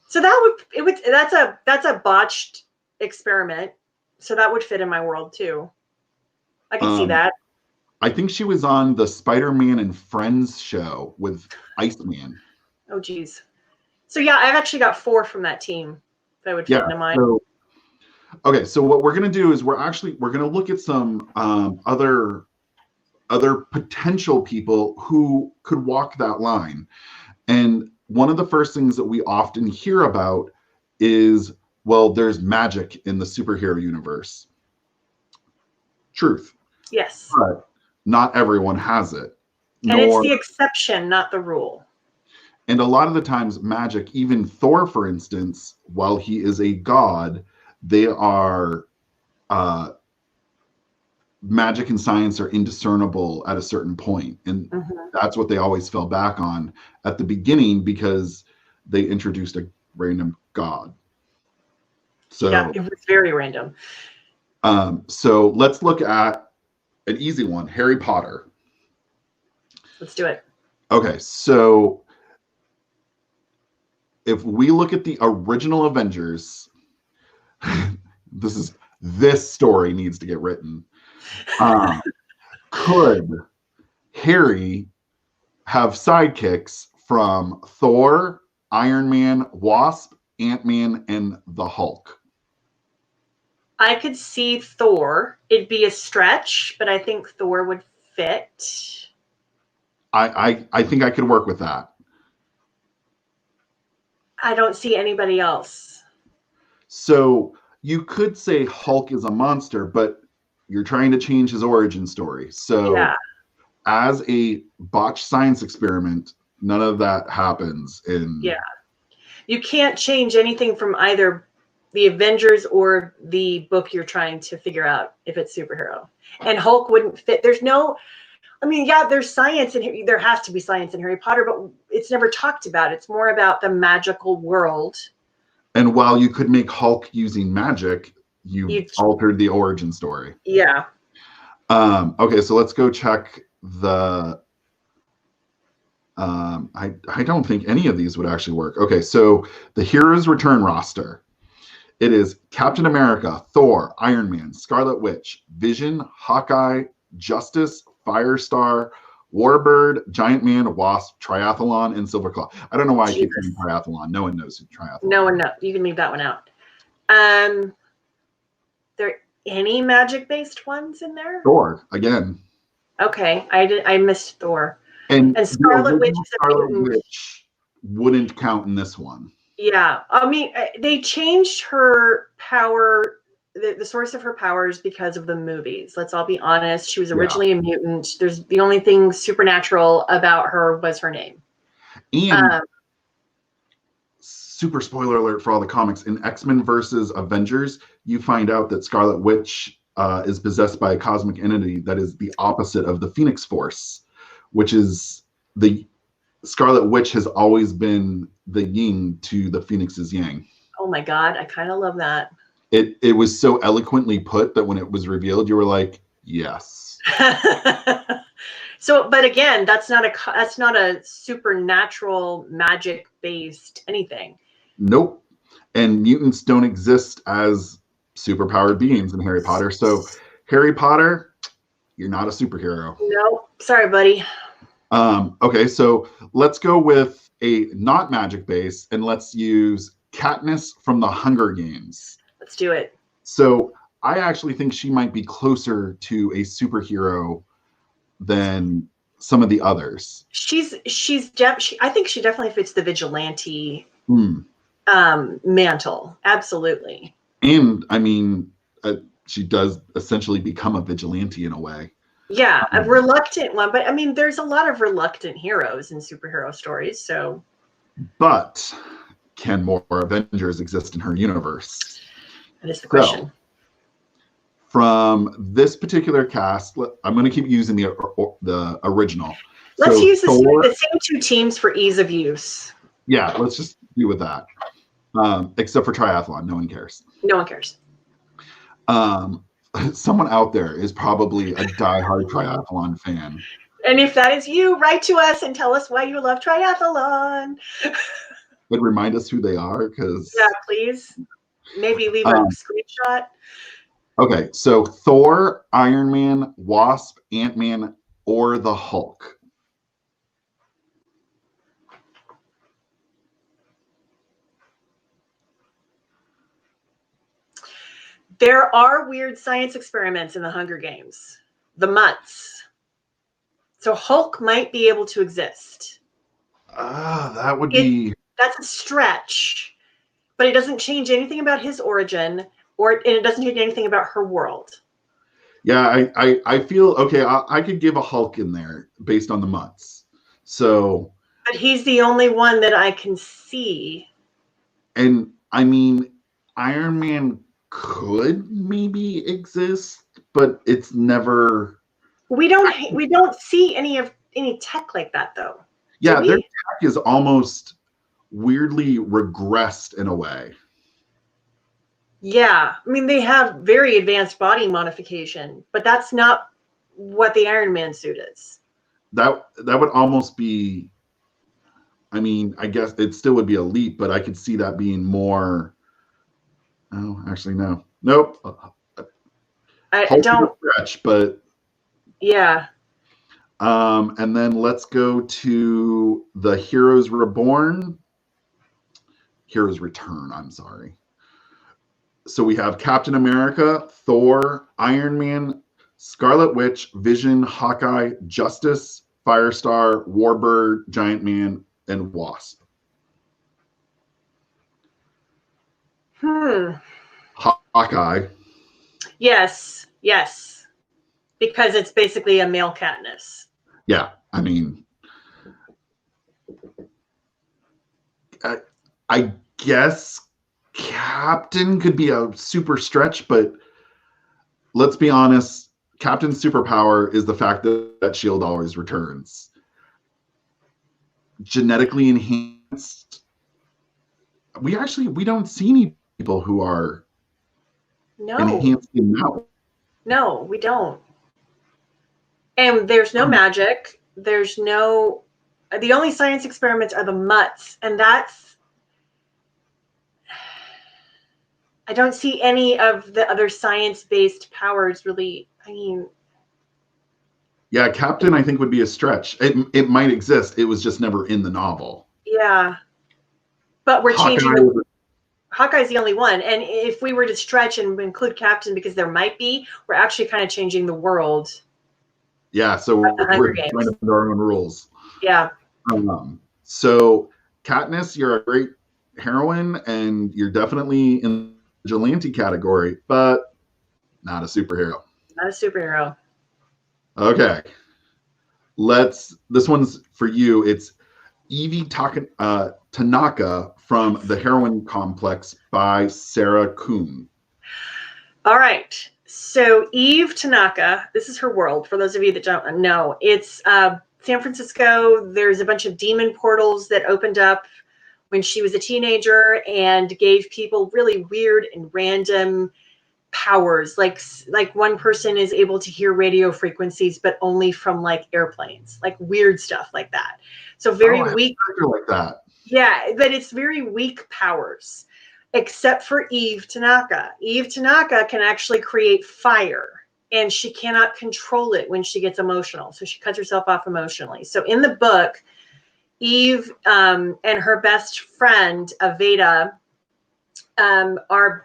[SPEAKER 2] So that's a botched experiment. So that would fit in my world too. I can see that.
[SPEAKER 1] I think she was on the Spider-Man and Friends show with Iceman.
[SPEAKER 2] Oh geez. So yeah, I've actually got 4 from that team that would fit into mine.
[SPEAKER 1] So what we're gonna do is we're gonna look at some other potential people who could walk that line. And one of the first things that we often hear about is, well, there's magic in the superhero universe. Truth.
[SPEAKER 2] Yes.
[SPEAKER 1] But not everyone has it.
[SPEAKER 2] And it's the exception, not the rule.
[SPEAKER 1] And a lot of the times magic, even Thor, for instance, while he is a god, they are magic and science are indiscernible at a certain point. And that's what they always fell back on at the beginning because they introduced a random god. So
[SPEAKER 2] yeah, it was very random.
[SPEAKER 1] So let's look at an easy one, Harry Potter.
[SPEAKER 2] Let's do it.
[SPEAKER 1] Okay, so if we look at the original Avengers, this story needs to get written. Could Harry have sidekicks from Thor, Iron Man, Wasp, Ant-Man, and the Hulk?
[SPEAKER 2] I could see Thor. It'd be a stretch, but I think Thor would fit.
[SPEAKER 1] I think I could work with that.
[SPEAKER 2] I don't see anybody else.
[SPEAKER 1] So you could say Hulk is a monster, but you're trying to change his origin story. So as a botched science experiment, none of that happens.
[SPEAKER 2] You can't change anything from either the Avengers or the book you're trying to figure out if it's superhero. And Hulk wouldn't fit. There's science in there has to be science in Harry Potter, but it's never talked about. It's more about the magical world.
[SPEAKER 1] And while you could make Hulk using magic, you've altered the origin story.
[SPEAKER 2] Yeah.
[SPEAKER 1] Okay, so let's go check the I don't think any of these would actually work. Okay, so the Heroes Return roster. It is Captain America, Thor, Iron Man, Scarlet Witch, Vision, Hawkeye, Justice, Firestar, Warbird, Giant Man, Wasp, Triathlon, and Silverclaw. I don't know why I keep saying Triathlon. No one knows who Triathlon is.
[SPEAKER 2] No one knows. You can leave that one out. There any magic-based ones in there?
[SPEAKER 1] Thor, again.
[SPEAKER 2] Okay, I missed Thor.
[SPEAKER 1] And
[SPEAKER 2] Scarlet Witch is a mutant.
[SPEAKER 1] Witch wouldn't count in this one.
[SPEAKER 2] Yeah, I mean, they changed her power, the source of her powers because of the movies. Let's all be honest. She was originally a mutant. There's the only thing supernatural about her was her name.
[SPEAKER 1] And super spoiler alert for all the comics. In X-Men versus Avengers, you find out that Scarlet Witch is possessed by a cosmic entity that is the opposite of the Phoenix Force, which is the Scarlet Witch has always been the yin to the Phoenix's yang.
[SPEAKER 2] Oh my God, I kind of love that.
[SPEAKER 1] It was so eloquently put that when it was revealed, you were like, yes.
[SPEAKER 2] So, but again, that's not a supernatural magic based anything.
[SPEAKER 1] Nope. And mutants don't exist as superpowered beings in Harry Potter. So Harry Potter, you're not a superhero.
[SPEAKER 2] Nope. Sorry, buddy.
[SPEAKER 1] Okay, so let's go with a not magic base and let's use Katniss from the Hunger Games.
[SPEAKER 2] Let's do it.
[SPEAKER 1] So I actually think she might be closer to a superhero than some of the others.
[SPEAKER 2] I think she definitely fits the vigilante mantle. Absolutely.
[SPEAKER 1] And I mean, she does essentially become a vigilante in a way.
[SPEAKER 2] Yeah, a reluctant one, but I mean, there's a lot of reluctant heroes in superhero stories. So,
[SPEAKER 1] but can more Avengers exist in her universe?
[SPEAKER 2] That is the question.
[SPEAKER 1] So, from this particular cast, I'm going to keep using the original.
[SPEAKER 2] Let's use the same two teams for ease of use.
[SPEAKER 1] Yeah, let's just do with that. Except for triathlon, no one cares.
[SPEAKER 2] No one cares.
[SPEAKER 1] Someone out there is probably a diehard triathlon fan.
[SPEAKER 2] And if that is you, write to us and tell us why you love triathlon.
[SPEAKER 1] But remind us who they are, because
[SPEAKER 2] please. Maybe leave a screenshot.
[SPEAKER 1] Okay, so Thor, Iron Man, Wasp, Ant-Man, or the Hulk.
[SPEAKER 2] There are weird science experiments in the Hunger Games. The mutts. So Hulk might be able to exist.
[SPEAKER 1] That would be...
[SPEAKER 2] That's a stretch. But it doesn't change anything about his origin, and it doesn't change anything about her world.
[SPEAKER 1] Yeah, I feel okay. I could give a Hulk in there based on the mutts. So,
[SPEAKER 2] but he's the only one that I can see.
[SPEAKER 1] and I mean, Iron Man could maybe exist, but it's never.
[SPEAKER 2] We don't see any tech like that though.
[SPEAKER 1] Yeah,
[SPEAKER 2] Do
[SPEAKER 1] their
[SPEAKER 2] we?
[SPEAKER 1] tech is almost weirdly regressed in a way.
[SPEAKER 2] Yeah, I mean they have very advanced body modification, but that's not what the Iron Man suit is.
[SPEAKER 1] That would almost be. I mean, I guess it still would be a leap, but I could see that being more. Oh, actually, no, nope.
[SPEAKER 2] I
[SPEAKER 1] Hulk is a
[SPEAKER 2] don't.
[SPEAKER 1] stretch, but
[SPEAKER 2] Yeah.
[SPEAKER 1] and then let's go to the Heroes Reborn. Heroes Return. I'm sorry. So we have Captain America, Thor, Iron Man, Scarlet Witch, Vision, Hawkeye, Justice, Firestar, Warbird, Giant Man, and Wasp. Hawkeye.
[SPEAKER 2] Yes. Yes. Because it's basically a male Katniss.
[SPEAKER 1] Yeah, I mean, I guess Captain could be a super stretch, but let's be honest. Captain's superpower is the fact that Shield always returns. Genetically enhanced. We don't see any people who are enhanced in that way.
[SPEAKER 2] No, we don't. And there's no magic. There's no. The only science experiments are the mutts, and that's. I don't see any of the other science-based powers really. I mean.
[SPEAKER 1] Yeah, Captain, I think would be a stretch. It might exist. It was just never in the novel.
[SPEAKER 2] Yeah, but we're changing the. Hawkeye's the only one, and if we were to stretch and include Captain, because there might be, we're actually kind of changing the world.
[SPEAKER 1] Yeah, so we're trying to put our own rules.
[SPEAKER 2] Yeah.
[SPEAKER 1] So Katniss, you're a great heroine, and you're definitely in the vigilante category, but not a superhero.
[SPEAKER 2] Not a superhero.
[SPEAKER 1] Okay. This one's for you. It's Evie Tanaka from The Heroine Complex by Sarah Kuhn.
[SPEAKER 2] All right. So Eve Tanaka, this is her world. For those of you that don't know, it's San Francisco. There's a bunch of demon portals that opened up when she was a teenager and gave people really weird and random powers. Like one person is able to hear radio frequencies, but only from like airplanes, like weird stuff like that. So very weak.
[SPEAKER 1] Like that.
[SPEAKER 2] Yeah, but it's very weak powers, except for Eve Tanaka. Eve Tanaka can actually create fire, and she cannot control it when she gets emotional. So she cuts herself off emotionally. So in the book, Eve and her best friend, Aveda,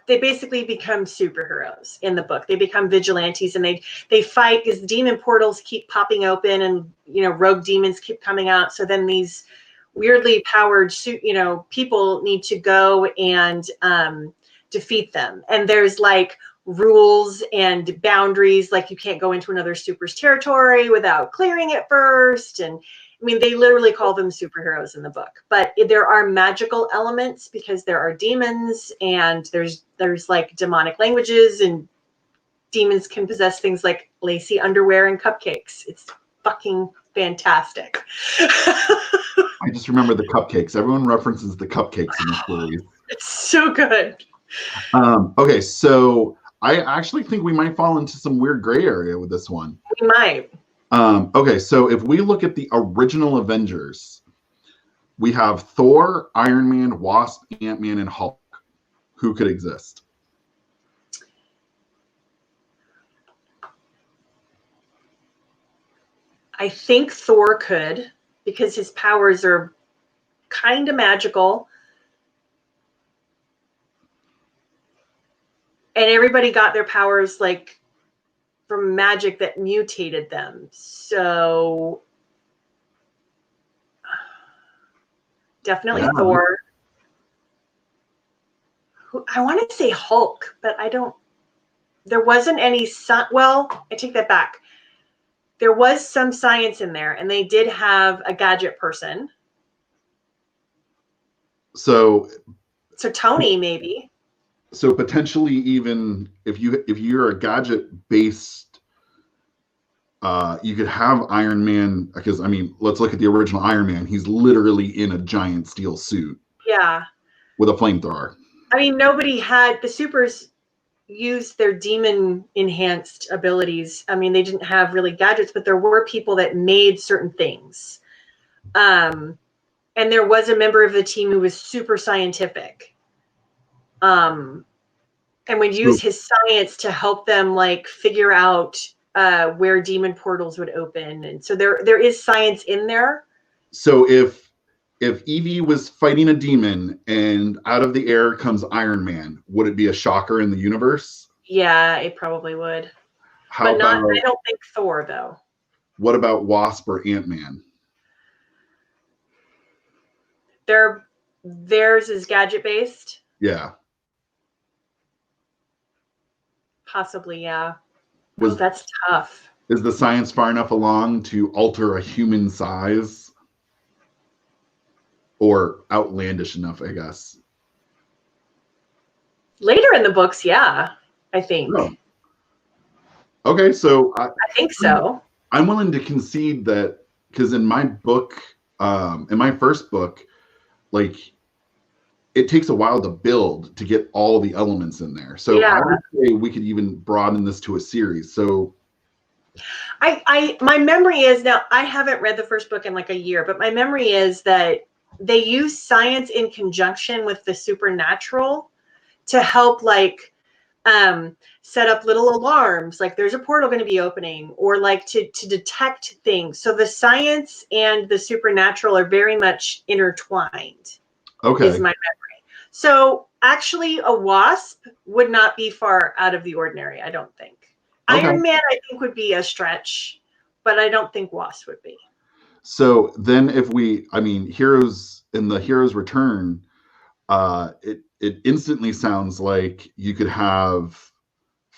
[SPEAKER 2] they basically become superheroes in the book. They become vigilantes, and they fight because demon portals keep popping open, and rogue demons keep coming out. So then these weirdly powered people need to go and defeat them. And there's like rules and boundaries, like you can't go into another super's territory without clearing it first. And I mean, they literally call them superheroes in the book, but there are magical elements because there are demons, and there's like demonic languages, and demons can possess things like lacy underwear and cupcakes. It's fucking fantastic.
[SPEAKER 1] I just remember the cupcakes. Everyone references the cupcakes in the stories.
[SPEAKER 2] It's so good.
[SPEAKER 1] Okay, so I actually think we might fall into some weird gray area with this one.
[SPEAKER 2] We might.
[SPEAKER 1] Okay, so if we look at the original Avengers, we have Thor, Iron Man, Wasp, Ant-Man, and Hulk. Who could exist?
[SPEAKER 2] I think Thor could, because his powers are kind of magical. And everybody got their powers like from magic that mutated them. So definitely Thor. I want to say Hulk, but I don't there wasn't any, well, I take that back. There was some science in there, and they did have a gadget person.
[SPEAKER 1] So
[SPEAKER 2] Tony, maybe.
[SPEAKER 1] So potentially, even if you're a gadget based, you could have Iron Man, because I mean, let's look at the original Iron Man. He's literally in a giant steel suit.
[SPEAKER 2] Yeah.
[SPEAKER 1] With a flamethrower.
[SPEAKER 2] I mean, nobody had the supers use their demon enhanced abilities. I mean, they didn't have really gadgets, but there were people that made certain things. And there was a member of the team who was super scientific. And would use his science to help them like figure out where demon portals would open. And so there is science in there.
[SPEAKER 1] So if Evie was fighting a demon and out of the air comes Iron Man, would it be a shocker in the universe?
[SPEAKER 2] Yeah, it probably would. I don't think Thor, though.
[SPEAKER 1] What about Wasp or Ant-Man?
[SPEAKER 2] Theirs is gadget based.
[SPEAKER 1] Yeah.
[SPEAKER 2] Possibly, yeah. That's tough.
[SPEAKER 1] Is the science far enough along to alter a human size? Or outlandish enough, I guess.
[SPEAKER 2] Later in the books, yeah, I think.
[SPEAKER 1] Oh. Okay, so
[SPEAKER 2] I think so.
[SPEAKER 1] I'm willing to concede that, because in my book, in my first book, like it takes a while to build to get all the elements in there. So I would say we could even broaden this to a series. So
[SPEAKER 2] my memory is, now I haven't read the first book in like a year, but my memory is that they use science in conjunction with the supernatural to help like set up little alarms, like there's a portal going to be opening, or like to detect things. So the science and the supernatural are very much intertwined.
[SPEAKER 1] Okay.
[SPEAKER 2] Is my memory. So actually a Wasp would not be far out of the ordinary, I don't think. Okay. Iron Man, I think, would be a stretch, but I don't think Wasp would be.
[SPEAKER 1] So then Heroes Return, it instantly sounds like you could have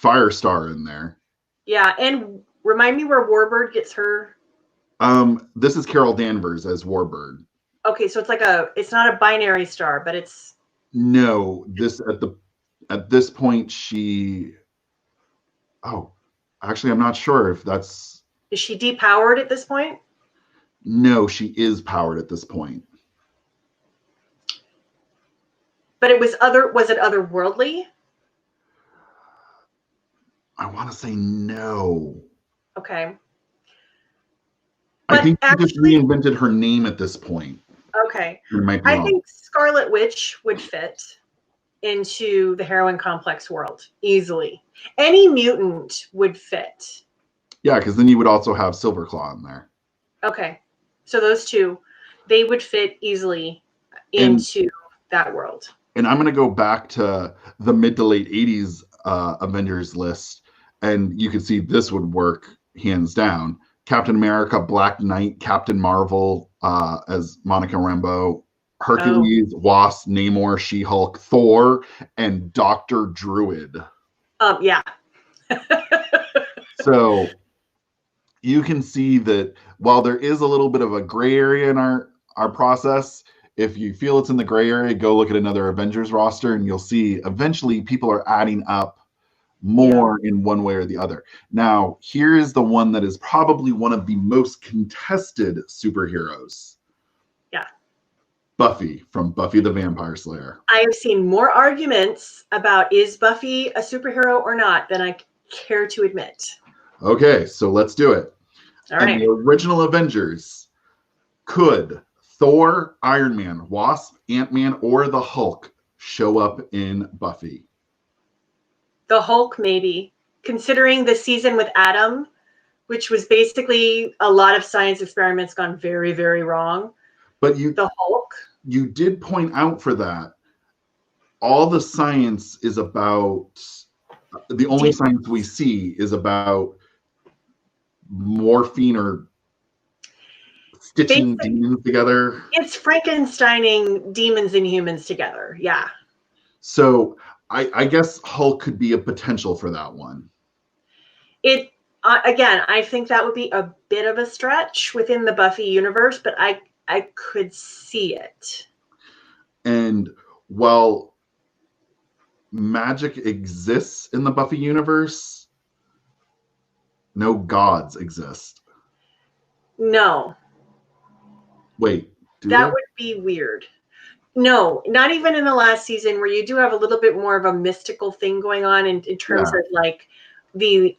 [SPEAKER 1] Firestar in there.
[SPEAKER 2] Yeah, and remind me where Warbird gets her.
[SPEAKER 1] This is Carol Danvers as Warbird.
[SPEAKER 2] Okay, so it's not a binary star, but it's.
[SPEAKER 1] No, at this point she. Oh, actually, I'm not sure if that's.
[SPEAKER 2] Is she depowered at this point?
[SPEAKER 1] No, she is powered at this point.
[SPEAKER 2] But was it otherworldly?
[SPEAKER 1] I want to say no.
[SPEAKER 2] Okay.
[SPEAKER 1] I think she just reinvented her name at this point.
[SPEAKER 2] Okay. I think Scarlet Witch would fit into the heroin complex world easily. Any mutant would fit.
[SPEAKER 1] Yeah, because then you would also have Silverclaw in there.
[SPEAKER 2] Okay. So those two, they would fit easily into that world.
[SPEAKER 1] And I'm going to go back to the mid to late 80s Avengers list, and you can see this would work hands down. Captain America, Black Knight, Captain Marvel as Monica Rambeau, Hercules, Wasp, Namor, She-Hulk, Thor, and Dr. Druid.
[SPEAKER 2] Yeah.
[SPEAKER 1] So you can see that while there is a little bit of a gray area in our process, if you feel it's in the gray area, go look at another Avengers roster and you'll see eventually people are adding up more in one way or the other. Now, here is the one that is probably one of the most contested superheroes.
[SPEAKER 2] Yeah.
[SPEAKER 1] Buffy from Buffy the Vampire Slayer.
[SPEAKER 2] I have seen more arguments about is Buffy a superhero or not than I care to admit.
[SPEAKER 1] Okay, so let's do it.
[SPEAKER 2] All right.
[SPEAKER 1] And the original Avengers, could Thor, Iron Man, Wasp, Ant-Man, or the Hulk show up in Buffy?
[SPEAKER 2] The Hulk, maybe, considering the season with Adam, which was basically a lot of science experiments gone very, very wrong.
[SPEAKER 1] But
[SPEAKER 2] the Hulk.
[SPEAKER 1] You did point out for that, all the science is about, the only science we see is about morphine or stitching demons together.
[SPEAKER 2] It's Frankensteining demons and humans together. Yeah.
[SPEAKER 1] So I guess Hulk could be a potential for that one.
[SPEAKER 2] Again, I think that would be a bit of a stretch within the Buffy universe, but I could see it.
[SPEAKER 1] And while magic exists in the Buffy universe, no gods exist.
[SPEAKER 2] No.
[SPEAKER 1] Wait,
[SPEAKER 2] that would be weird. No, not even in the last season, where you do have a little bit more of a mystical thing going on in terms of like the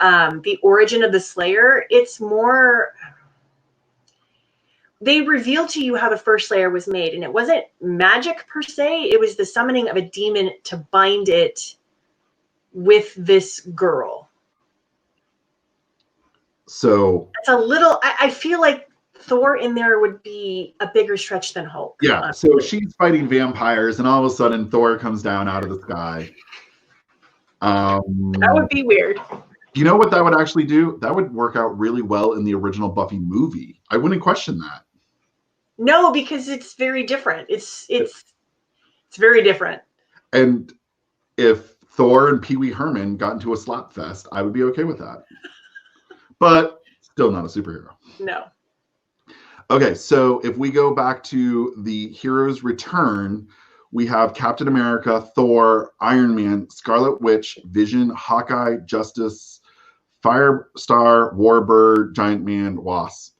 [SPEAKER 2] origin of the Slayer. It's more, they reveal to you how the first Slayer was made, and it wasn't magic per se. It was the summoning of a demon to bind it with this girl.
[SPEAKER 1] So
[SPEAKER 2] it's a little, I feel like Thor in there would be a bigger stretch than Hulk.
[SPEAKER 1] Yeah, honestly. So she's fighting vampires, and all of a sudden Thor comes down out of the sky.
[SPEAKER 2] That would be weird.
[SPEAKER 1] You know what that would actually do? That would work out really well in the original Buffy movie. I wouldn't question that.
[SPEAKER 2] No, because it's very different. It's very different.
[SPEAKER 1] And if Thor and Pee Wee Herman got into a slap fest, I would be okay with that. But still not a superhero.
[SPEAKER 2] No.
[SPEAKER 1] Okay, so if we go back to the heroes return, we have Captain America, Thor, Iron Man, Scarlet Witch, Vision, Hawkeye, Justice, Firestar, Warbird, Giant Man, Wasp.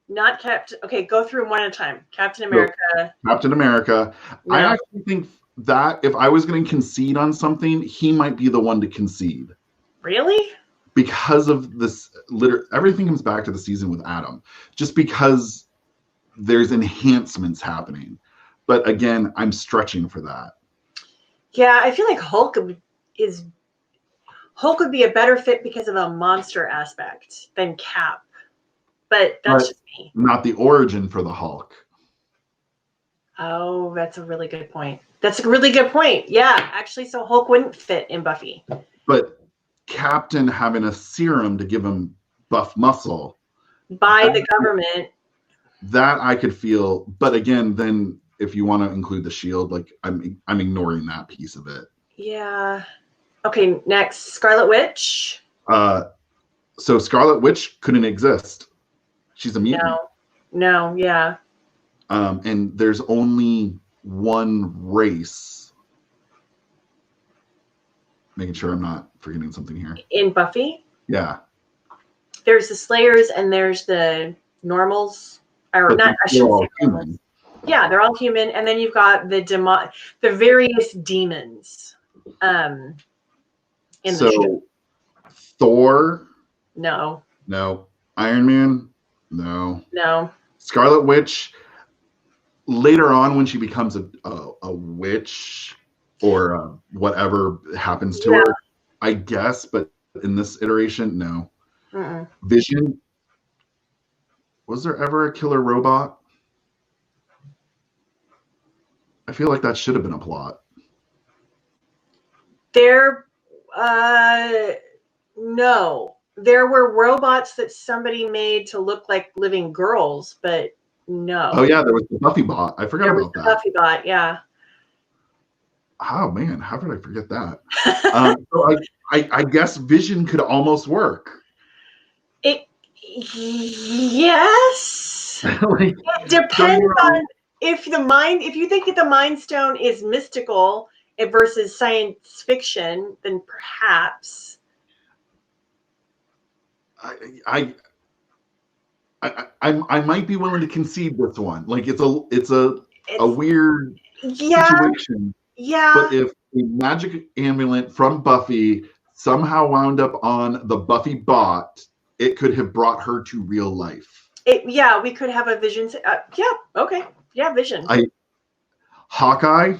[SPEAKER 2] Not Captain. Okay, go through them one at a time. Captain America.
[SPEAKER 1] Captain America. No. I actually think that if I was going to concede on something, he might be the one to concede.
[SPEAKER 2] Really?
[SPEAKER 1] Because of this, everything comes back to the season with Adam. Just because there's enhancements happening. But again, I'm stretching for that.
[SPEAKER 2] Yeah, I feel like Hulk would be a better fit because of a monster aspect than Cap. But that's just me.
[SPEAKER 1] Not the origin for the Hulk.
[SPEAKER 2] Oh, that's a really good point. That's a really good point. Yeah, actually, so Hulk wouldn't fit in Buffy.
[SPEAKER 1] But Captain having a serum to give him buff muscle.
[SPEAKER 2] By the government.
[SPEAKER 1] That I could feel. But again, then if you want to include the shield, like I'm ignoring that piece of it.
[SPEAKER 2] Yeah. Okay, next, Scarlet Witch.
[SPEAKER 1] So Scarlet Witch couldn't exist. She's a mutant.
[SPEAKER 2] No, yeah.
[SPEAKER 1] And there's only one race. Making sure I'm not forgetting something here.
[SPEAKER 2] In Buffy?
[SPEAKER 1] Yeah.
[SPEAKER 2] There's the Slayers and there's the normals. Or but not, I shouldn't say normals. Yeah, they're all human. And then you've got the various demons. In the show.
[SPEAKER 1] Thor?
[SPEAKER 2] No.
[SPEAKER 1] Iron Man? No. Scarlet Witch, later on when she becomes a witch or whatever happens to her, I guess, but in this iteration, no. Vision, was there ever a killer robot? I feel like that should have been a plot.
[SPEAKER 2] No. There were robots that somebody made to look like living girls, but no.
[SPEAKER 1] Oh yeah, there was the Buffy bot. I forgot about that.
[SPEAKER 2] Buffy bot, yeah.
[SPEAKER 1] Oh man, how did I forget that? So I guess Vision could almost work.
[SPEAKER 2] Yes.
[SPEAKER 1] Like,
[SPEAKER 2] it depends on if you think that the Mind Stone is mystical versus science fiction, then perhaps.
[SPEAKER 1] I might be willing to concede this one. Like it's a weird situation.
[SPEAKER 2] Yeah.
[SPEAKER 1] But if the magic amulet from Buffy somehow wound up on the Buffy bot, it could have brought her to real life.
[SPEAKER 2] We could have a Vision. Okay. Yeah, Vision.
[SPEAKER 1] Hawkeye.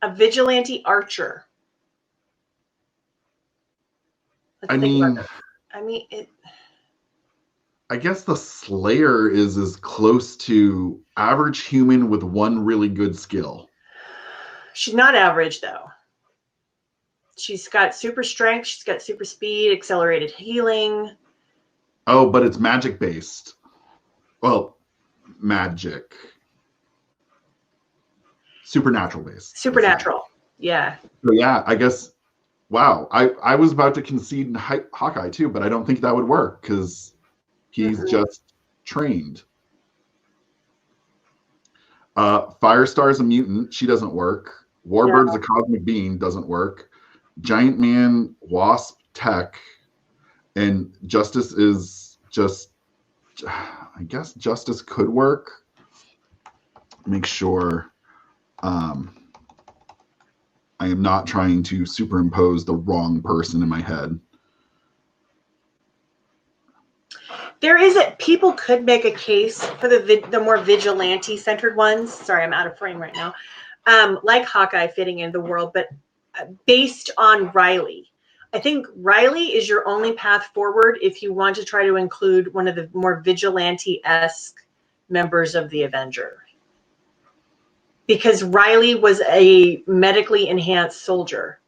[SPEAKER 2] A vigilante archer.
[SPEAKER 1] I guess the Slayer is as close to average human with one really good skill.
[SPEAKER 2] She's not average, though. She's got super strength. She's got super speed, accelerated healing.
[SPEAKER 1] Oh, but it's magic based. Well, magic. Supernatural based.
[SPEAKER 2] Supernatural. Yeah.
[SPEAKER 1] So yeah, I guess, wow. I was about to concede Hawkeye too, but I don't think that would work because he's just trained. Firestar's a mutant. She doesn't work. Warbird's a cosmic being. Doesn't work. Giant Man, Wasp, Tech. And Justice is just, I guess Justice could work. Make sure I am not trying to superimpose the wrong person in my head.
[SPEAKER 2] People could make a case for the more vigilante-centered ones. Sorry, I'm out of frame right now. Like Hawkeye fitting in the world, but based on Riley. I think Riley is your only path forward if you want to try to include one of the more vigilante-esque members of the Avenger. Because Riley was a medically enhanced soldier.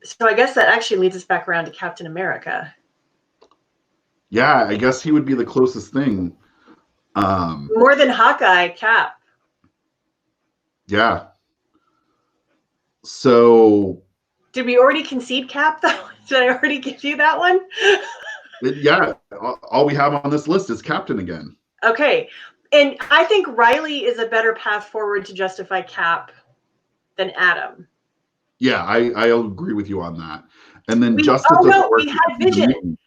[SPEAKER 2] So I guess that actually leads us back around to Captain America.
[SPEAKER 1] Yeah, I guess he would be the closest thing.
[SPEAKER 2] More than Hawkeye, Cap.
[SPEAKER 1] Yeah. So.
[SPEAKER 2] Did we already concede Cap, though? Did I already give you that one?
[SPEAKER 1] Yeah. All we have on this list is Captain again.
[SPEAKER 2] Okay. And I think Riley is a better path forward to justify Cap than Adam.
[SPEAKER 1] Yeah, I'll agree with you on that. And then Justice.
[SPEAKER 2] Oh, no, we had Vision.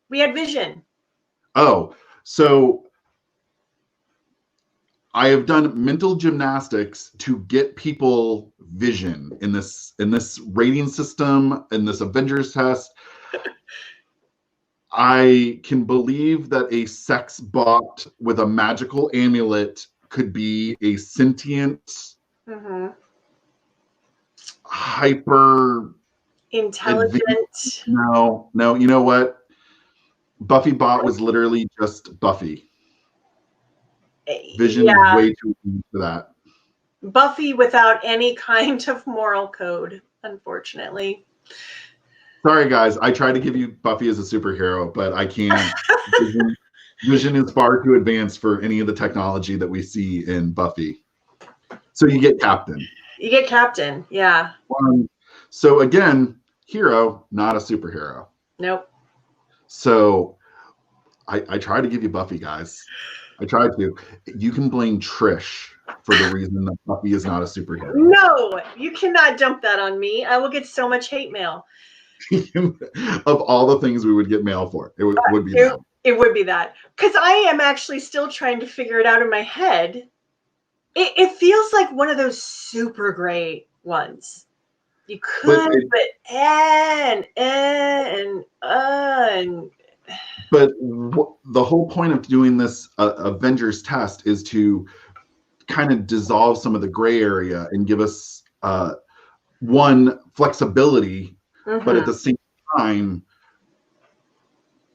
[SPEAKER 2] We had Vision.
[SPEAKER 1] Oh, so I have done mental gymnastics to get people Vision in this rating system, in this Avengers test. I can believe that a sex bot with a magical amulet could be a sentient, hyper
[SPEAKER 2] intelligent.
[SPEAKER 1] No, you know what? Buffy bot was literally just Buffy. Vision is way too easy for that.
[SPEAKER 2] Buffy without any kind of moral code, unfortunately.
[SPEAKER 1] Sorry, guys. I tried to give you Buffy as a superhero, but I can't. Vision is far too advanced for any of the technology that we see in Buffy. So you get Captain.
[SPEAKER 2] You get Captain, yeah.
[SPEAKER 1] So again, hero, not a superhero.
[SPEAKER 2] Nope.
[SPEAKER 1] So I tried to give you Buffy, guys. I tried to. You can blame Trish for the reason that Buffy is not a superhero.
[SPEAKER 2] No, you cannot dump that on me. I will get so much hate mail.
[SPEAKER 1] Of all the things we would get mail for, it would be that.
[SPEAKER 2] It would be that. Because I am actually still trying to figure it out in my head. It feels like one of those super great ones. You could,
[SPEAKER 1] But the whole point of doing this Avengers test is to kind of dissolve some of the gray area and give us one, flexibility, but at the same time,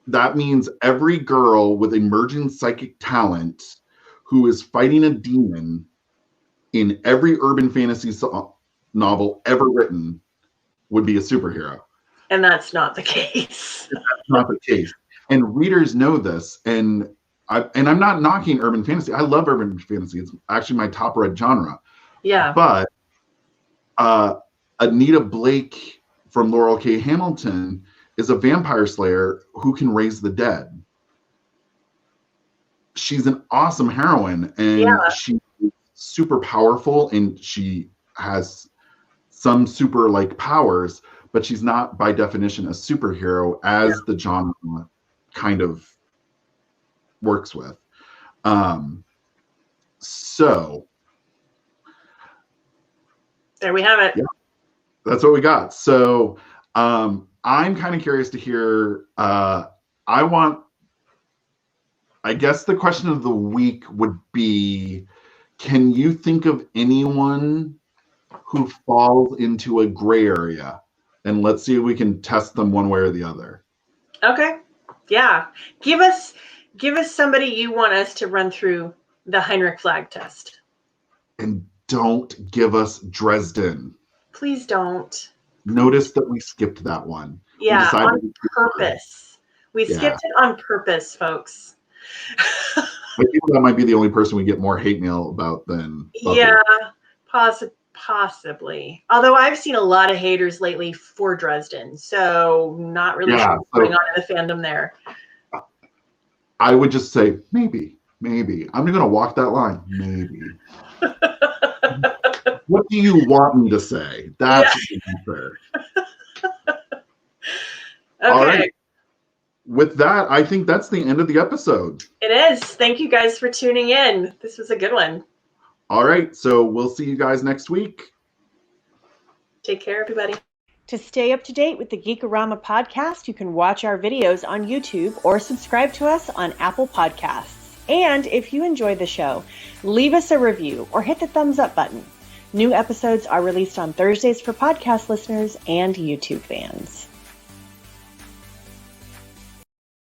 [SPEAKER 1] that means every girl with emerging psychic talent who is fighting a demon in every urban fantasy novel ever written would be a superhero.
[SPEAKER 2] And that's not the case.
[SPEAKER 1] That's not the case. And readers know this. And I'm not knocking urban fantasy. I love urban fantasy. It's actually my top read genre.
[SPEAKER 2] Yeah.
[SPEAKER 1] But Anita Blake from Laurel K. Hamilton is a vampire slayer who can raise the dead. She's an awesome heroine, and she's super powerful, and she has some super like powers, but she's not by definition a superhero as the genre kind of works with. So
[SPEAKER 2] there we have it.
[SPEAKER 1] Yeah, that's what we got. So I'm kind of curious to hear. I guess the question of the week would be, can you think of anyone who falls into a gray area? And let's see if we can test them one way or the other. Okay.
[SPEAKER 2] Yeah. Give us somebody you want us to run through the Heinrich flag test.
[SPEAKER 1] And don't give us Dresden.
[SPEAKER 2] Please don't.
[SPEAKER 1] Notice that we skipped that one.
[SPEAKER 2] Yeah, on purpose. We skipped it on purpose, folks.
[SPEAKER 1] I think that might be the only person we get more hate mail about than Buffy.
[SPEAKER 2] Yeah, possibly. Although I've seen a lot of haters lately for Dresden, so not really sure what's going on in the fandom there.
[SPEAKER 1] I would just say maybe. I'm going to walk that line. Maybe. What do you want me to say? That's the answer.
[SPEAKER 2] Okay.
[SPEAKER 1] All right. With that, I think that's the end of the episode.
[SPEAKER 2] It is. Thank you guys for tuning in. This was a good one.
[SPEAKER 1] All right. So we'll see you guys next week.
[SPEAKER 2] Take care, everybody.
[SPEAKER 3] To stay up to date with the Geekorama podcast, you can watch our videos on YouTube or subscribe to us on Apple Podcasts. And if you enjoy the show, leave us a review or hit the thumbs up button. New episodes are released on Thursdays for podcast listeners and YouTube fans.